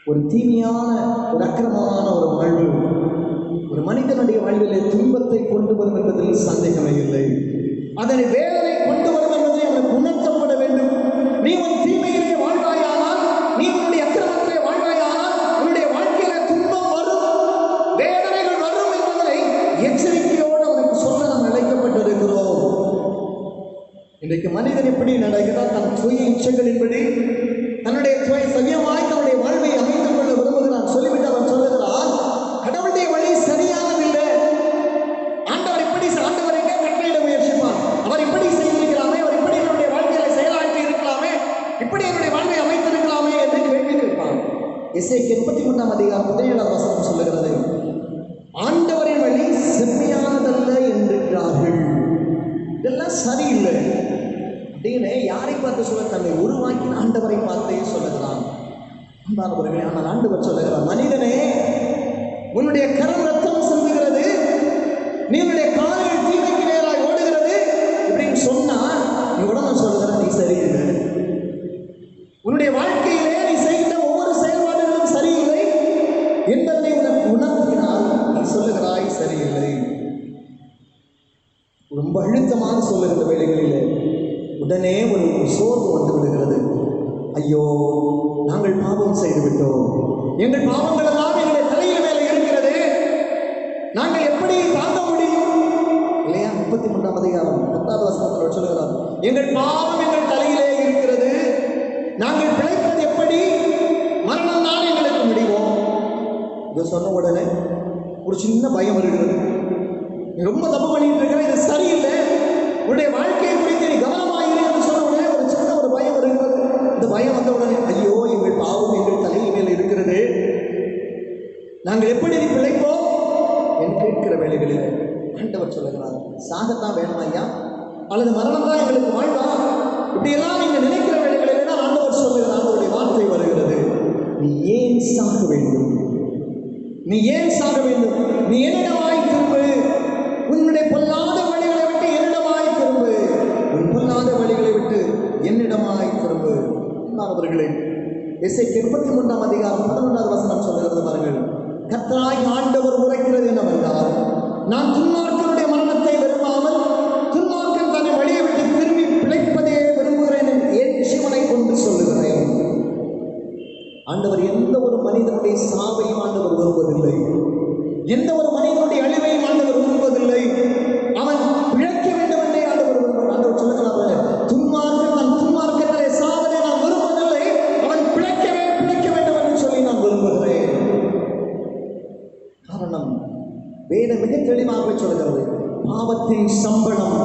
ஒரு தீமையான ஒரு அக்கிரமமான ஒரு வாழ்வு ஒரு மனிதனுடைய வாழ்விலே துன்பத்தை கொண்டு வரும் என்பதில் சந்தேகமே இல்லை. அதனை வேதனை கொண்டு வரும் என்பதை அவனுக்கு உணர்த்தப்பட வேண்டும். நீ உன் தீமையிலே வாழ்வாயானால், நீ உன்னுடைய அக்கிரமத்திலே வாழ்வாயானால் உன்னுடைய வாழ்க்கையில துன்பம் வரும், வேதனைகள் வரும் என்பதை எச்சரிக்கையோடு அவனுக்கு சொல்ல நாம் அழைக்கப்பட்டிருக்கிறோம். இன்றைக்கு மனிதன் எப்படி நடக்கிறார்? தன் சுய இச்சைகளின்படி தன்னுடைய சுயமாய் தன்னுடைய வாழ்வை அமைத்துக் கொள்ள விரும்புகிறான். சொல்லிவிட்டு அவன் சொல்லுகிறான், கடவுளுடைய வழி சரியானதில்லை. ஆண்டவர் எங்கே கட்டளையிட முயற்சிப்பார், அவர் இப்படி செய்திருக்கலாமே, அவர் இப்படி என்னுடைய வாழ்க்கையில செயலாற்றி இருக்கலாமே, இப்படி என்னுடைய வாழ்வை அமைத்திருக்கலாமே என்று கேள்வி கேட்பான். எசேக்கியேல் 33:17 சொல்லுகிறது, ஆண்டவரின் வழி செம்மையானதல்ல என்கிறார்கள். இதெல்லாம் சரியில்லை அப்படின்னு யாரை பார்த்து சொல்ல? தன்னை உருவாக்கின ஆண்டவரை பார்த்தே சொல்லுகிறான். அன்பானவர்களே, ஆனால் ஆண்டவர் சொல்லுகிறார், மனிதனே, உன்னுடைய கரம் ரத்தம் சிந்துகிறது, நீ உன்னுடைய கால்கள் தீமைக்கு நேராக ஓடுகிறது இப்படின்னு சொன்னா நீ உடனே சொல்லுகிற நீ சரியில்லை. உன்னுடைய வாழ்க்கையிலே நீ செய்கின்ற ஒவ்வொரு செயல்பாடுகளும் சரியில்லை என்பதை உனக்கு உணர்த்தினால் நீ சொல்லுகிறாய் சரியில்லை. ரொம்ப அழுத்தமாக சொல்லுகின்ற வேளைகளிலே உடனே ஒரு சோர்வு வந்து விடுகிறது. ஐயோ, நாங்கள் பாவம் செய்து விட்டோம், எங்கள் பாவங்கள் எல்லாம் எங்களுடைய தலையில் மேலே இருக்கிறது, நாங்கள் எப்படி தாங்க முடியும்? இல்லையா? 33:10 சொல்லுகிறார், எங்கள் பாவம் எங்கள் தலையிலே இருக்கிறது, நாங்கள் பிழைப்பது எப்படி? மரணம் தான் எங்களுக்கு முடிவோம். இதை சொன்ன உடனே ஒரு சின்ன பயம் வருகிறது. நீ ரொம்ப தப்பு பண்ணிட்டு இருக்கிற, இது சரியில்லை, உன்னுடைய வாழ்க்கையை குறித்து நீ கவனமாயிரு என்று சொன்ன உடனே ஒரு சின்ன ஒரு பயம் வருகிறது. இந்த பயம் வந்த உடனே ஐயோ, எங்கள் பாவம் எங்கள் தலையில் மேல் இருக்கிறது, நாங்கள் எப்படி நீ பிழைப்போம் என்று கேட்கிற வேளைகளில் ஆண்டவர் சொல்லுகிறார், சாகத்தான் வேணுமா ஐயா, அல்லது மரணம் தான் எங்களுக்கு வாழ்வா? இப்படியெல்லாம் நீங்கள் நினைக்கிற வேளைகளில் தான் ஆண்டவர் சொல்லுகிறார், ஆண்டவருடைய வார்த்தை வருகிறது, நீ ஏன் சாக வேண்டும்? நீ ஏன் சாக வேண்டும்? நீ என்னிடமாய் திரும்பு, உன்னுடைய பொல்லாத வழிகளை விட்டு என்னிடமாய் திரும்பு, உன் பொல்லாத வழிகளை விட்டு என்னிடமாய் திரும்பு. அவர்களே, எசேக்கியேல் 33:11 சொல்லுகிறது பாருங்கள், கர்த்தராகிய ஆண்டவர் உரைக்கிறது என்னவென்றால், நான் துன்மார்க்கனுடைய மரணத்தை விரும்பாமல் துன்மார்க்கன் தன்னை வழியை விட்டு திரும்பி பிழைப்பதே விரும்புகிறேன் என் ஜீவனை கொண்டு சொல்லுகிறேன். ஆண்டவர் எந்த ஒரு மனிதனுடைய சாவையும் ஆண்டவர் விரும்புவதில்லை, எந்த ஒரு மனிதனுடைய அழிவையும் ஆண்டவர் விரும்புவதில்லை. அவன் பிழைக்க வேண்டும் என்றே ஆண்டவர் விரும்புகிறார். ஆண்டவர் சொல்லுகிறார், துன்மார்க்கன் தன் துன்மார்க்கத்திலே சாவதை நான் விரும்புவதில்லை, அவன் பிழைக்க வேண்டும் என்று சொல்லி நான் விரும்புகிறேன். காரணம் வேதம் மிக தெளிவாக சொல்கிறது, பாவத்தின் சம்பளம்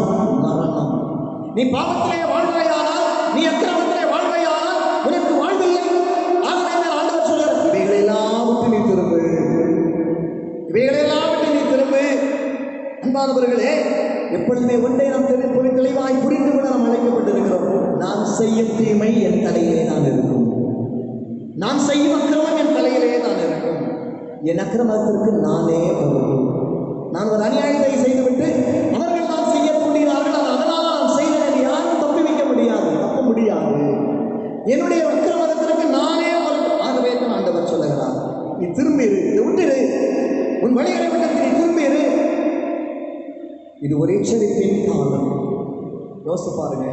மரணம். நீ பாவத்திலே வாழ்வையானால், நீ அக்கிரமத்திலே வாழ்வையானால் உனக்கு வாழ்வில்லை. ஆகவே ஆண்டவர் சொல்கிறார், இவைகளெல்லாம் விட்டு நீ திரும்பு, இவைகளெல்லாம் விட்டு நீ திரும்பு. அன்பானவர்களே, எப்பொழுதுமே ஒன்றை நாம் தெளிவாய் புரிந்து கொள்ள நாம் அழைக்கப்பட்டிருக்கிறோம். நான் செய்யும் தீமை என் தலையிலே தான் இருக்கும், நான் செய்யும் அக்கிரமம் என் தலையிலே தான் இருக்கும். என் அக்கிரமத்திற்கு நானே பொறுப்பு. நான் ஒரு அநியாயத்தை செய்துவிட்டு அவர்கள் தான் செய்ய கூடினார்கள், அதனால் நான் செய்தேன், யாரும் தப்பி வைக்க முடியாது, தப்ப முடியாது. என்னுடைய அக்கிரமத்திற்கு நானே பொறுப்பு. ஆகவே தான் ஆண்டவர் சொல்லுகிறார், நீ திரும்பிடு, இதை விட்டுடு, உன் வழிகளை விட்டு நீ திரும்பிடு. இது ஒரு எச்சரிப்பின் காலம். யோசித்து பாருங்க,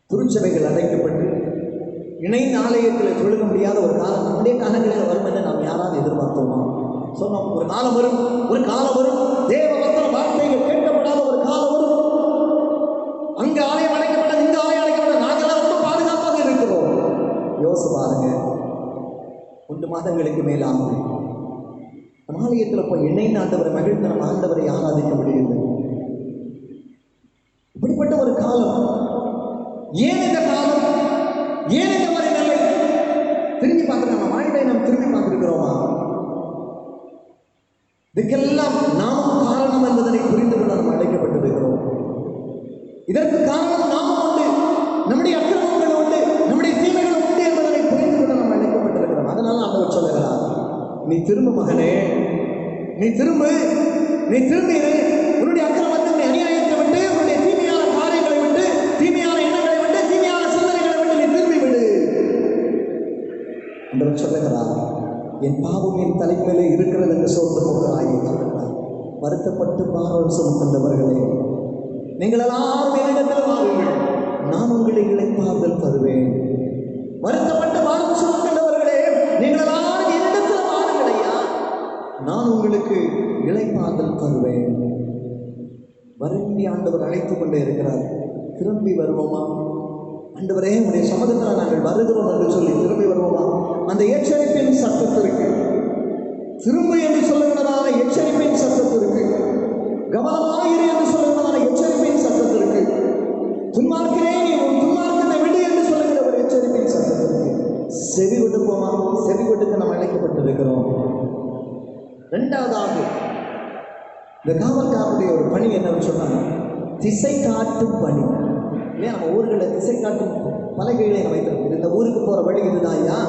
திருச்சபைகள் அடைக்கப்பட்டு இணைந்த ஆலயத்தில் தொழுக முடியாத ஒரு காலம் நம்முடைய காலங்களில் வரும் என்று நாம் யாராவது எதிர்பார்த்தோமா? சொன்னோம், ஒரு காலம் வரும், ஒரு காலம் வரும், தேவ வசன வார்த்தைகள் கேட்கப்படாத ஒரு காலம் வரும். அங்கு ஆலயம் அடைக்கப்பட்ட, இந்த ஆலயம் அடைக்கப்பட்ட, நாங்கள் ரொம்ப பாதுகாப்பாக இருக்கிறோம். யோசித்து பாருங்க, 1 மாதங்களுக்கு மேலாக நம்ம ஆலயத்தில் போய் இணைந்த ஆண்டவரை மகிழ்ந்து நம்ம ஆண்டவரை ஆராதிக்க முடியுது. இப்படிப்பட்ட ஒரு காலம். ஏன் இந்த காலம்? ஏன் இந்த மாதிரி நிலை? திரும்பி பார்த்து நம்ம வாழ்வை நாம் திரும்பி பார்த்திருக்கிறோமா? இதுக்கெல்லாம் நாம் காரணம் என்பதனை புரிந்து கொள்ள நாம் அழைக்கப்பட்டிருக்கிறோம். இதற்கு காரணம் நாமும் உண்டு, நம்முடைய அக்கிரமங்கள் உண்டு, நம்முடைய தீமைகள் உண்டு என்பதனை புரிந்து கொள்ள நாம் அழைக்கப்பட்டிருக்கிறோம். அதனால ஆண்டவர் சொல்லுகிறார், நீ திரும்ப மகனே, நீ திரும்பு, நீ திரும்பிடு. உன்னுடைய அக்கிரமத்தை, அநியாயத்தை விட்டு, உன்னுடைய தீமையான காரியங்களை விட்டு, தீமையான எண்ணங்களை விட்டு, தீமையான சிந்தனைகளை விட்டு நீ திரும்பி விடு. ஆண்டவர் சொல்லுகிறார், என் பாவம் என் தலைமையிலே இருக்கிறது என்று சோர்ந்து போகிறாய். வருத்தப்பட்டு பாரம் சுமக்கின்றவர்களே, நீங்கள் எல்லாரும் என்னிடத்தில் வாருங்கள், நான் உங்களை இளைப்பாறுதல் தருவேன். வருத்தப்பட்டு பாரம் சுமக்கின்றவர்களே, நீங்கள் எல்லாரும் என்னிடத்தில் வாருங்கள் ஐயா, நான் உங்களுக்கு இளைப்பாறுதல் தருவேன். வருந்தி ஆண்டவர் அழைத்துக் கொண்டே இருக்கிறார். திரும்பி வருவோமா? ஆண்டவரே, உடைய சமூகத்தில் நாங்கள் வருகிறோம் என்று சொல்லி திரும்பி வருவோமா? அந்த எச்சரிப்பின் சத்தத்திற்கு, திரும்ப என்று சொல்லுகிறதான எச்சரிப்பின் சத்தத்திற்கு, கவனமாயிரு என்று சொல்லுகிறதான எச்சரிப்பின் சத்தத்திற்கு, துன்மார்க்கிறேன் நீ உன் துன்மார்க்கத்தை விடு என்று சொல்லுகிற ஒரு எச்சரிப்பின் சத்தத்திற்கு செவி கொடுப்போமா? செவி கொடுக்க நாம் அழைக்கப்பட்டிருக்கிறோம். இரண்டாவதாக இந்த காவல்காரனுடைய ஒரு பணி என்னன்னு சொன்னாங்க, திசை காட்டும் பணி. இல்லையா, நம்ம ஊர்களில் திசை காட்டும் பலகைகளை நம்ம வைத்திருக்கோம். இந்த ஊருக்கு போகிற வழி இதுதான் ஐயா,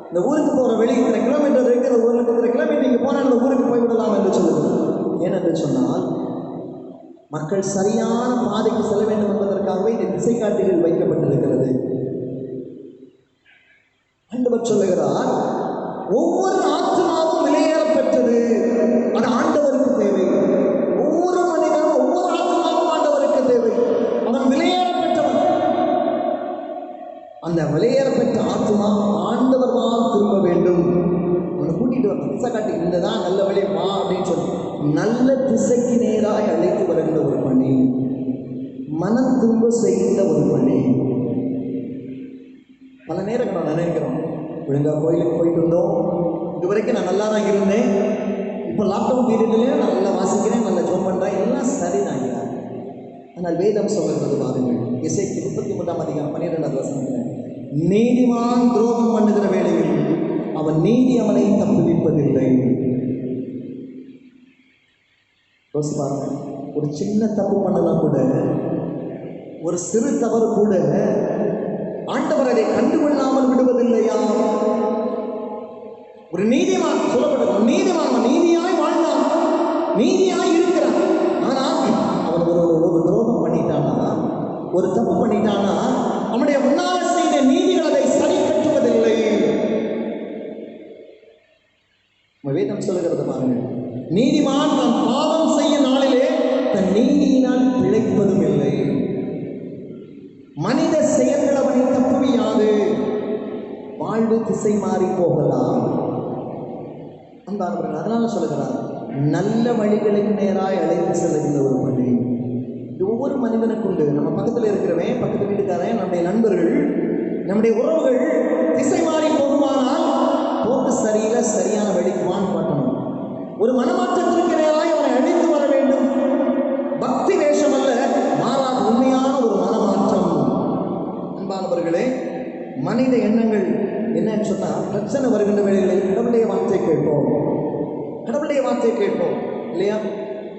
இந்த ஊருக்கு போகிற வழி இத்தனை கிலோமீட்டர் இருக்கிற ஊருக்கு, இத்தனை கிலோமீட்டர் நீங்கள் போனால் இந்த ஊருக்கு போய்விடலாம் என்று சொல்லுங்கள். ஏனென்று சொன்னால் மக்கள் சரியான பாதைக்கு செல்ல வேண்டும் என்பதற்காகவே இந்த திசை காட்டிகள் வைக்கப்பட்டிருக்கிறது. ஆண்டவர் சொல்லுகிறார், ஒவ்வொரு ஆத்மாவும் விலையேற பெற்றது, அது ஆண்டவருக்கு தேவை. ஒவ்வொரு மனிதனும், ஒவ்வொரு ஆத்மாவும் ஆண்டவருக்கு தேவை. அவன் விலையேற பெற்றவன். அந்த விலையேற பெற்ற ஆத்மா ஆண்டவர் தான் திரும்ப வேண்டும். அவனை கூட்டிட்டு வர திசை காட்டி, இந்ததான் நல்ல வழி வா அப்படின்னு சொல்லி நல்ல திசைக்கு நேராக அழைத்து வருகிற ஒரு பணி, மனம் திரும்ப செய்கின்ற ஒரு பணி. பல நேரங்கள் நான் நினைக்கிறோம், ஒழுங்கா கோயிலுக்கு போயிட்டு இருந்தோம், இது வரைக்கும் நான் நல்லா தான் இருந்தேன், இப்போ லாக்டவுன் பீரியட்லேயே நான் நல்லா வாசிக்கிறேன், நல்லா ஜோம் பண்ணுறேன், எல்லாம் சரிதான். ஆனால் வேதம் சொல்கிறது பாருங்கள், எசேக்கியேல் 33ஆம் அதிகாரம் 12வது வசனத்தில், நீதிமான் துரோகம் பண்ணுகிற வேளையில் அவன் நீதி அவனை தப்புவிப்பதில்லை. பாருங்க, ஒரு சின்ன தப்பு பண்ணலாம் கூட, ஒரு சிறு தவறு கூட ஆண்டவர் அதை கண்டுகொள்ளாமல் விடுவதில்லையா? ஒரு நீதிமான் சொல்லப்படுது, நீதிமான் நீதியாய் வாழ்ந்தான், நீதியாய் இருக்கிறான். ஆனால் அவன் ஒரு துரோகம் பண்ணிட்டானா, ஒரு தப்பு பண்ணிட்டானா, அவனுடைய முன்னால் செய்த நீதிகள் அதை சரி கட்டுவதில்லை. வேதம் சொல்லுகிறது பாருங்க, நீதிமான் தான் பாவம் செய்யும் நாளிலே தன் நீதியினால் பிழைப்பதும் இல்லை. மனித செயல்கள் அவனை தப்புவியாது, வாழ்வு திசை மாறி போகலாம். அன்பானவர்கள், அதனால சொல்லுகிறார், நல்ல வழிகளுக்கு நேராய் அழைத்து செல்லுகின்ற ஒரு வழி. இது ஒவ்வொரு மனிதனுக்கு உண்டு. நம்ம பக்கத்தில் இருக்கிறவன், பக்கத்து வீட்டுக்காரன், நம்முடைய நண்பர்கள், நம்முடைய உறவுகள் திசை மாறி போகுமானால் போக்கு சரியில்லை, சரியான வழிக்கு வான் காட்டணும். ஒரு மனமாற்றத்திற்கு நேராய் அவனை அழைத்து வர வேண்டும். பக்தி வேஷம் அல்ல, மாறாக உண்மையான ஒரு மனமாற்றம். அன்பானவர்களே, மனித எண்ணங்கள் என்னன்னு சொன்னால், பிரச்சனை வருகின்ற வேளைகளில் கடவுளுடைய வார்த்தை கேட்போம், கடவுளுடைய வார்த்தை கேட்போம் இல்லையா?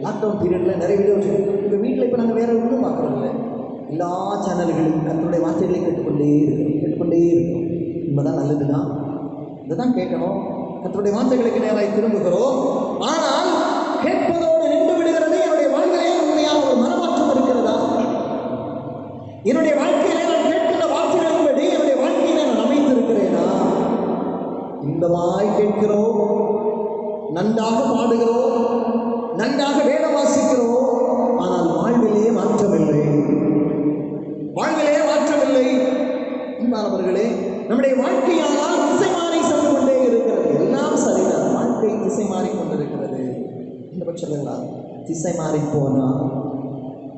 லாக்டவுன் பீரியடில் நிறைய வீடியோ எங்கள் வீட்டில் இப்போ நாங்கள் வேறு ஒன்றும் பார்க்குறதில்ல, எல்லா சேனல்களும் கர்த்தருடைய வார்த்தைகளை கேட்டுக்கொண்டே இருக்கோம். இன்பதான் நல்லதுதான், இதை தான் கேட்கணும். கர்த்தருடைய வார்த்தைகளுக்கு நேராக திரும்புகிறோம். ஆனால் கேட்பதோடு நின்று விடுகிறது. என்னுடைய வாழ்க்கையிலே உண்மையான ஒரு மனமாற்றம் இருக்கிறதா? என்னுடைய வாழ்க்கையிலே நான் கேட்கிற வார்த்தைகளின்படி என்னுடைய வாழ்க்கையிலே நான் அமைத்திருக்கிறேனா? இன்பமாய் கேட்கிறோம், நன்றாக பாடுகிறோம், நன்றாக வேதம் வாசிக்கிறோம், ஆனால் வாழ்விலே மாற்றமில்லை, வாழ்விலே மாற்றமில்லை. அன்பானவர்களே, நம்முடைய வாழ்க்கையானால் திசை மாறி சென்று கொண்டே இருக்கிறது. எல்லாம் சரிதான், வாழ்க்கை திசை மாறிக்கொண்டிருக்கிறது. இந்த பட்சம் திசை மாறி போனால்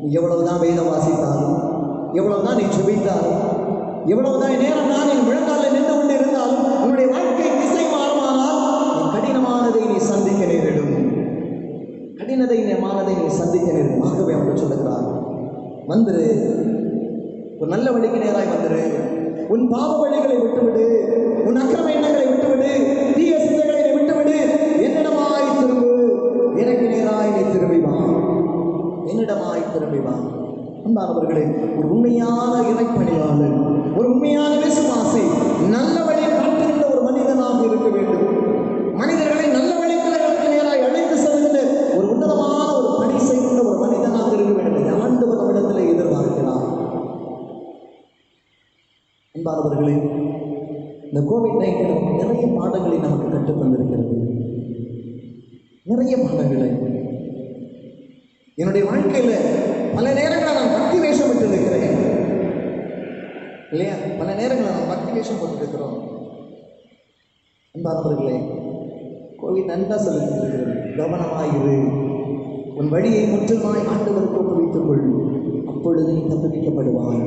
நீ எவ்வளவுதான் வேதம் வாசித்தாலும், எவ்வளவுதான் நீ ஜெபித்தாலும், எவ்வளவுதான் நேரம் தான் நீ முழங்காலில் நின்று கொண்டு இருந்தாலும், உன்னுடைய வாழ்க்கை திசை மாறுமானால் நீ கடினமானதை நீ சந்திக்க நேரிடும், கடினமானதை நீ சந்திக்க நேரிடும். ஆகவே அவர் சொல்லுகிறார், வந்துரு, ஒரு நல்ல வழிக்கு நேராய் வந்துரு, உன் பாவ வழிகளை விட்டுவிடு, உன் அக்கிரம எண்ணங்களை விட்டுவிடு, தீய சிந்தைகளை விட்டுவிடு, என்னிடமாய் திரும்பு, எனக்கு நேராய் நீ திரும்பி வா, என்னிடமாய் திரும்பி வா. அன்பானவர்களே, ஒரு உண்மையான இறைப்பணியாளர், ஒரு உண்மையான விசுவாசி, நல்ல வழி காட்டுகின்ற ஒரு மனிதனாக இருக்க வேண்டும். இந்த கோவிட்-19 நமக்கு நிறைய பாடங்களை நமக்கு கற்றுத் தந்திருக்கிறது. நிறைய பாடங்களை என்னுடைய வாழ்க்கையில் பல நேரங்களில் நான் பக்தி வேஷம் விட்டிருக்கிறேன் இல்லையா? பல நேரங்களில் நான் பக்தி வேஷம் போட்டிருக்கிறோம். அன்பானவர்களே, கோவிட் நன்றாக சொல்லியிருக்கிறது, கவனமாயிரு, உன் வழியை முற்றிலுமாய் ஆண்டவருக்கு ஒப்புவித்துக் கொள், அப்பொழுது நீ தப்புவிக்கப்படுவாய்.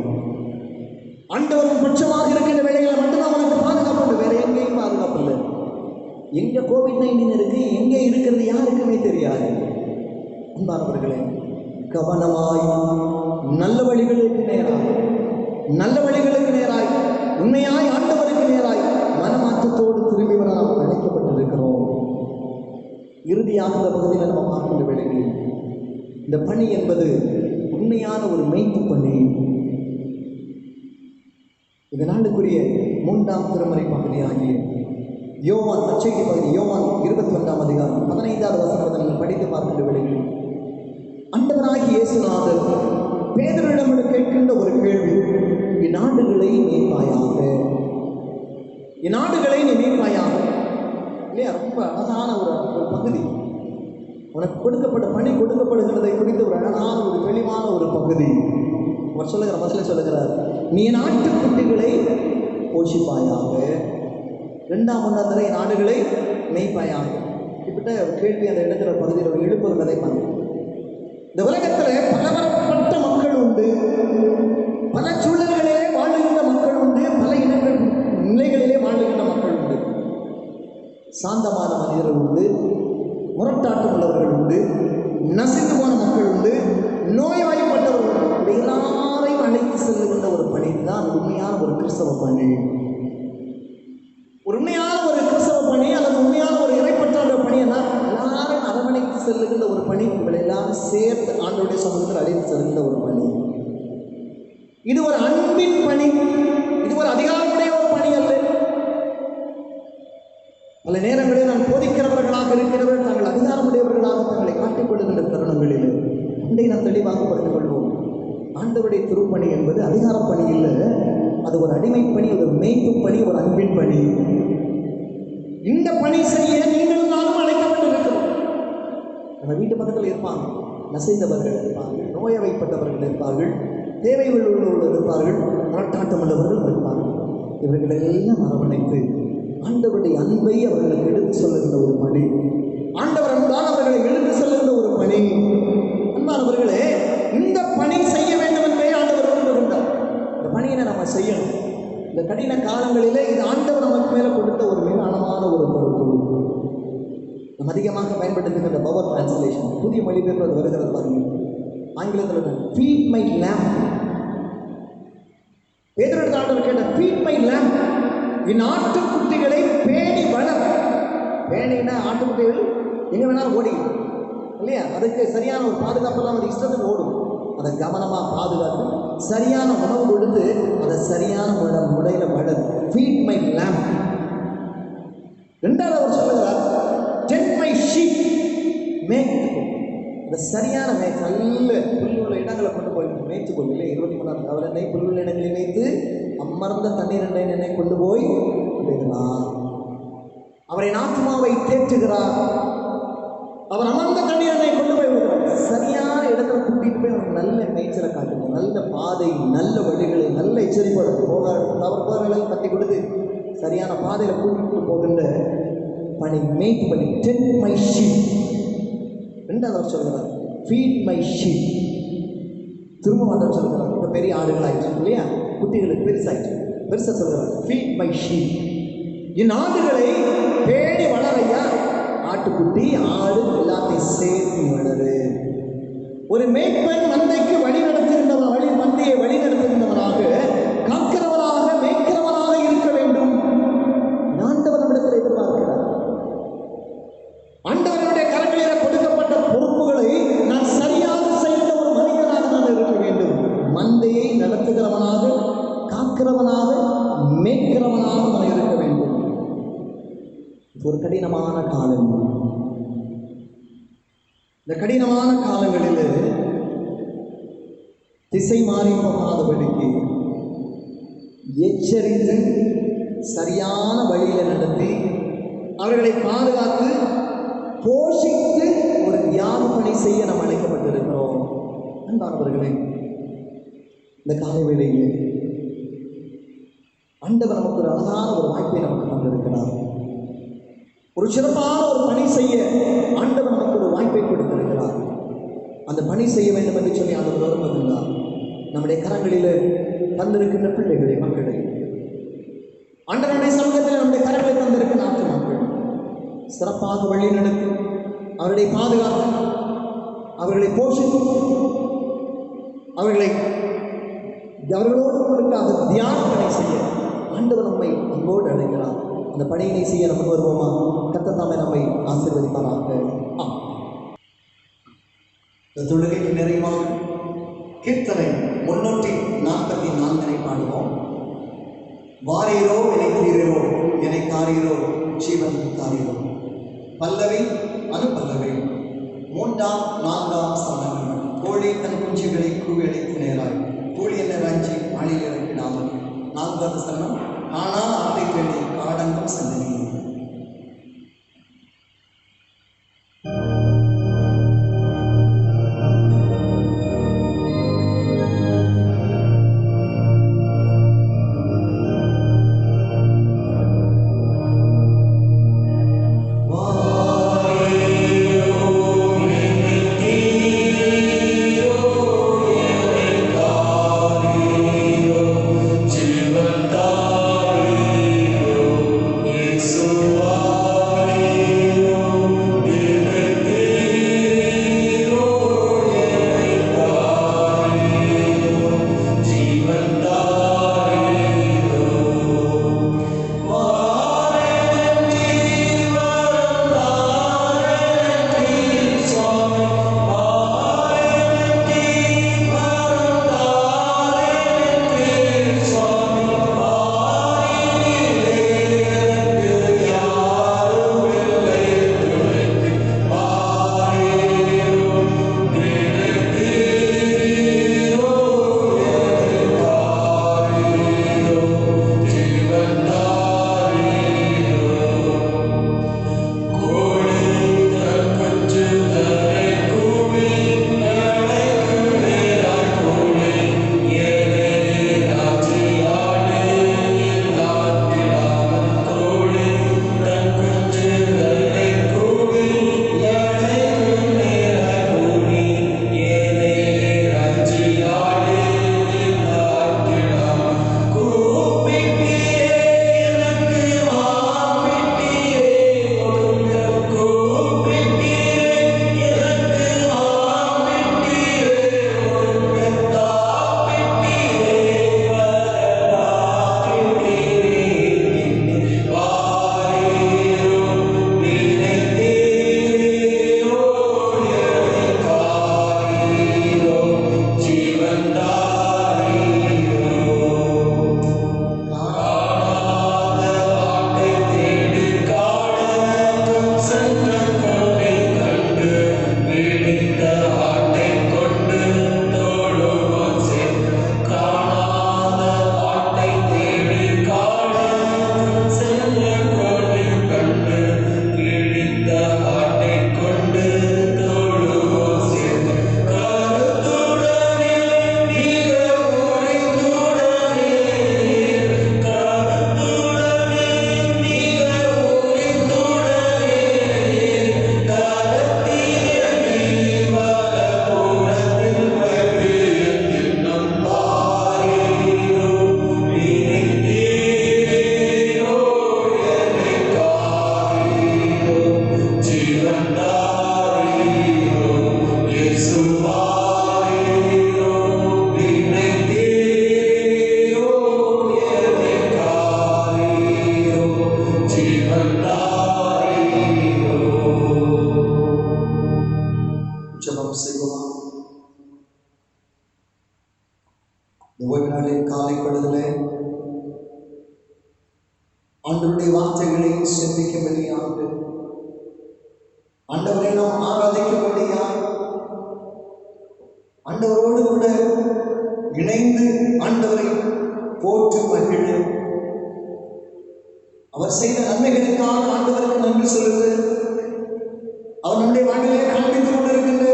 ஆண்டவரும் பட்சமாக இருக்கின்ற வேலைகளை மட்டும்தான் உனக்கு பாதுகாப்பு, வேற எங்கேயும் பாதுகாப்பு இல்லை. எங்கே கோவிட்-19 இருக்கு, எங்கே இருக்கிறது யாருக்குமே தெரியாது. அன்பானவர்களே, கவனமாய் நல்ல வழிகளுக்கு நேராய் உண்மையாய் ஆண்டவருக்கு நேராய் மனமாற்றத்தோடு திரும்பி வர நாம் அழைக்கப்பட்டிருக்கிறோம். இறுதியாக இந்த பகுதியில் நம்ம பார்க்கின்ற வேளைகளில் இந்த பணி என்பது உண்மையான ஒரு மேய்ப்பு பணி. இந்த நாளுக்குரிய 3ஆம் திருமறை பகுதியாகிய யோவான் நற்செய்தி பகுதி, யோவான் 21ஆம் அதிகாரம் 15வது வசனத்தை நீங்கள் படித்து பார்க்கின்ற வேளைகளில் ஆண்டவராகிய இயேசுநாதர் பேதுருவிடம் கேட்கின்ற ஒரு கேள்வி, இந்நாடுகளை மேய்ப்பாயாக, இந்நாடுகளை நீ மேய்ப்பாயாக. இல்லையா? ரொம்ப அழகான ஒரு பகுதி. உனக்கு கொடுக்கப்பட்ட பணி கொடுக்கப்படுகிறதை குறித்து ஒரு அழகான ஒரு தெளிவான ஒரு பகுதி. அவர் சொல்லுகிற முதல்ல சொல்லுகிறார், நீ என் ஆட்டுக்குட்டிகளை போஷிப்பாயாக, 2ஆம் முன்னதரை நாடுகளை மேய்ப்பாயாக. இப்படிப்பட்ட கேள்வி அந்த இடத்துல பகுதியில் ஒரு எழுப்புற கதைப்பாங்க. இந்த உலகத்தில் பலதரப்பட்ட மக்கள் உண்டு, பல சூழல்களிலே வாழுகின்ற மக்கள் உண்டு, பல இனங்கள் நிலைகளிலே வாழுகின்ற மக்கள் உண்டு. சாந்தமான மனிதர்கள் உண்டு, முரட்டாட்டம் உள்ளவர்கள் உண்டு, நசிந்து போன மக்கள் உண்டு, நோய்வாய்ப்பட்டவர்கள் உண்டு. எல்லாரையும் அழைத்து செல்லுகின்ற ஒரு பணி தான் உண்மையான ஒரு கிறிஸ்தவ பணி. ஒரு உண்மையான ஒரு கிறிஸ்தவ பணி அல்லது உண்மையான ஒரு இறைப்பற்ற பணி என்ன? எல்லாரும் அரவணைத்து செல்லுகின்ற ஒரு பணி, உங்களை எல்லாரும் சேர்த்து ஆண்டவருடைய சமூகத்தில் அழைத்து செல்கின்ற ஒரு பணி. இது ஒரு அன்பின் பணி, இது ஒரு அதிகாரமுடைய ஒரு பணி அல்ல. பல நேரங்களில் நான் போதிக்கிறவர்களாக இருக்கிறவர்கள் தாங்கள் அதிகாரமுடையவர்களாக தங்களை காட்டிக் கொள்ளுகின்ற தருணங்களில் இன்றைக்கு நாம் தெளிவாக புரிந்து கொள்வோம். ஆண்டவருடைய திருப்பணி என்பது அதிகார பணி இல்லை, அது ஒரு அடிமை பணி, ஒரு மேய்ப்பு பணி, ஒரு அன்பின் பணி. இந்த பணி செய்ய நீங்களும் நானும் அழைக்கப்பட்டிருக்கிறோம். நம்ம வீட்டு பக்கத்தில் இருப்பாங்க, நசைந்தவர்கள் இருப்பார்கள், நோயவைப்பட்டவர்கள் இருப்பார்கள், தேவை உள்ளவர்கள் இருப்பார்கள், முரட்டாட்டம் உள்ளவர்கள் இருப்பார்கள். இவர்களெல்லாம் அரவணைத்து ஆண்டவருடைய அன்பை அவர்களுக்கு எடுத்து சொல்லுகின்ற ஒரு பணி, ஆண்டவர் அன்பால் அவர்களை எடுத்து செல்லுகின்ற ஒரு பணி. அன்பானவர்களே, இந்த பணி செய்ய வேண்டும் என்பதை ஆண்டவர் விரும்புகின்றார். இந்த பணியை நம்ம செய்யணும். இந்த கடின காலங்களிலே இது ஆண்டவர் நமக்கு மேலே கொடுத்த ஒரு மேலானமான ஒரு பொறுப்பு. நம்ம அதிகமாக பயன்படுத்துகின்ற பவர் டிரான்ஸ்லேஷன், புதிய மொழிபெயர்ப்பு அது வருகிறது பாருங்க. ஆங்கிலத்தில் ஃபீட் மை லேம்ப். பேதுரு ஆண்டவர் கேட்ட ஃபீட் மை லேம்ப், என் ஆட்டுக்குட்டிகளை பேணி வளர. பேணினா ஆட்டுக்குட்டிகள் எங்கே வேணாலும் ஓடிக்கும் இல்லையா? அதுக்கு சரியான ஒரு பாதுகாப்பெல்லாம் அது இஷ்டத்துக்கு ஓடும். அதை கவனமாக பாதுகாத்து சரியான உணவு கொடுத்து அதை சரியான முறையில் வளரு. Feed my lamb. 2வது அவர் சொல்லுகிறார், டென் மை ஷீப், மேய்த்து. அந்த சரியான நல்ல புல்லுள்ள இடங்களை கொண்டு போய் மேய்த்துக்கொள். இல்லை 23 அவர் என்னை புல்லுள்ள இடங்களில் மேய்த்து அமர்ந்த தண்ணீர் என்னை கொண்டு போய் விடுகிறார். அவரை ஆத்துமாவை தேற்றுகிறார். அவர் அமர்ந்த தண்ணீரை கொண்டு போய் விடுகிறார். சரியான இடத்துல கூட்டிகிட்டு போய் அவருக்கு நல்ல மேய்ச்சலை காட்டுங்க, நல்ல பாதை, நல்ல வழிகளை, நல்ல எச்சரிப்போடு அவர் போகிறவர்களுக்கு கட்டி கொடுத்து சரியான பாதையில் கூட்டிகிட்டு போகின்ற பணி, மேய்ப்பு பணி. Ten my sheep. 2வது சொல்கிறார், ஃபீட் மை ஷீப். திரும்ப ஆண்டவர் சொல்கிறார், இப்போ பெரிய ஆடுகள் ஆயிடுச்சு இல்லையா, குட்டிகளுக்கு பெருசாயிடுச்சு, பெருசாக சொல்கிறார், ஃபீட் மை ஷீப். என் ஆடுகளை பேணி வளரையா. ஆட்டுக்குட்டி, ஆடு எல்லாத்தையும் சேர்த்து வளரு. ஒரு மேய்ப்பன் மந்தைக்கு வழி நடத்துகின்றவன், மந்தையை வழி நடத்துகின்றவனாக, காக்கிறவனாக, மேய்க்கிறவனாக இருக்க வேண்டும். ஆண்டவர் நம்மிடத்தில் எதிர்பார்க்கிறார். ஆண்டவருடைய கரங்களில் கொடுக்கப்பட்ட பொறுப்புகளை நான் சரியாக செய்த ஒரு மனிதனாக நான் இருக்க வேண்டும். மந்தையை நடத்துகிறவனாக, காக்கிறவனாக, மேய்க்கிறவனாக நான் இருக்க வேண்டும். ஒரு கடினமான காலம். இந்த கடினமான காலங்களில் திசை மாறி போகாதபடிக்கு எச்சரித்து சரியான வழியில் நடத்தி அவர்களை பாதுகாத்து போஷித்து ஒரு தியாக பணி செய்ய நாம் அழைக்கப்பட்டிருக்கிறோம். அன்பானவர்களே, இந்த காலை வேளையில் ஆண்டவர் நமக்கு ஒரு அழகான ஒரு வாய்ப்பை நமக்கு தந்திருக்கிறார். ஒரு சிறப்பான ஒரு பணி செய்ய ஆண்டவர் நமக்கு ஒரு வாய்ப்பை கொடுத்திருக்கிறார். அந்த பணி செய்ய வேண்டும் என்று சொல்லி ஆண்டவர் விரும்புகிறார். நம்முடைய கரங்களில் தந்திருக்கின்ற பிள்ளைகளை, மக்களை, ஆண்டவருடைய சமூகத்தில் நம்முடைய கரங்களை தந்திருக்கிற நாட்டு மக்கள் சிறப்பாக வழி நடத்தி அவர்களை பாதுகாத்து அவர்களை போஷித்து அவர்களோடு உங்களுக்காக தியான பணி செய்ய ஆண்டவர் நம்மை அன்போடு அழைக்கிறார். அந்த பணியினை செய்ய நம்ம வருவோமா? கர்த்தர் தாமே நம்மை ஆசீர்வதிப்பாராக. இந்த தொழுகைக்கு நிறைவாக கீர்த்தனை 344 பாடுவோம். வாரீரோ என்னை தீரீரோ, என்னை காரீரோ, ஜீவன் தாரீரோ. பல்லவி, அனுப்பல்லவி. 3ஆம் 4ஆம் சரணங்கள். கோழி தன் குஞ்சுகளை கூவியடைத்து நேராய், கூலி என்ன ரஞ்சி மாளிகை இறக்கிடாமல். 4வது சரணம். ஆனா ஆட்டை தேடி காடங்கம் சந்தனி. காலை பொழுதிலே ஆண்டவருடைய வார்த்தைகளை சிந்திக்கும்படியாக, ஆண்டவரை நாம் ஆராதிக்கும்படியாக, ஆண்டவரோடு கூட இணைந்து ஆண்டவரை போற்று மகிழ அவர் செய்த நன்மைகளுக்காக ஆண்டவருக்கு நன்றி சொல்லுது. அவர் நம்முடைய வாழ்விலே காண்பித்துக் கொண்டிருக்கின்ற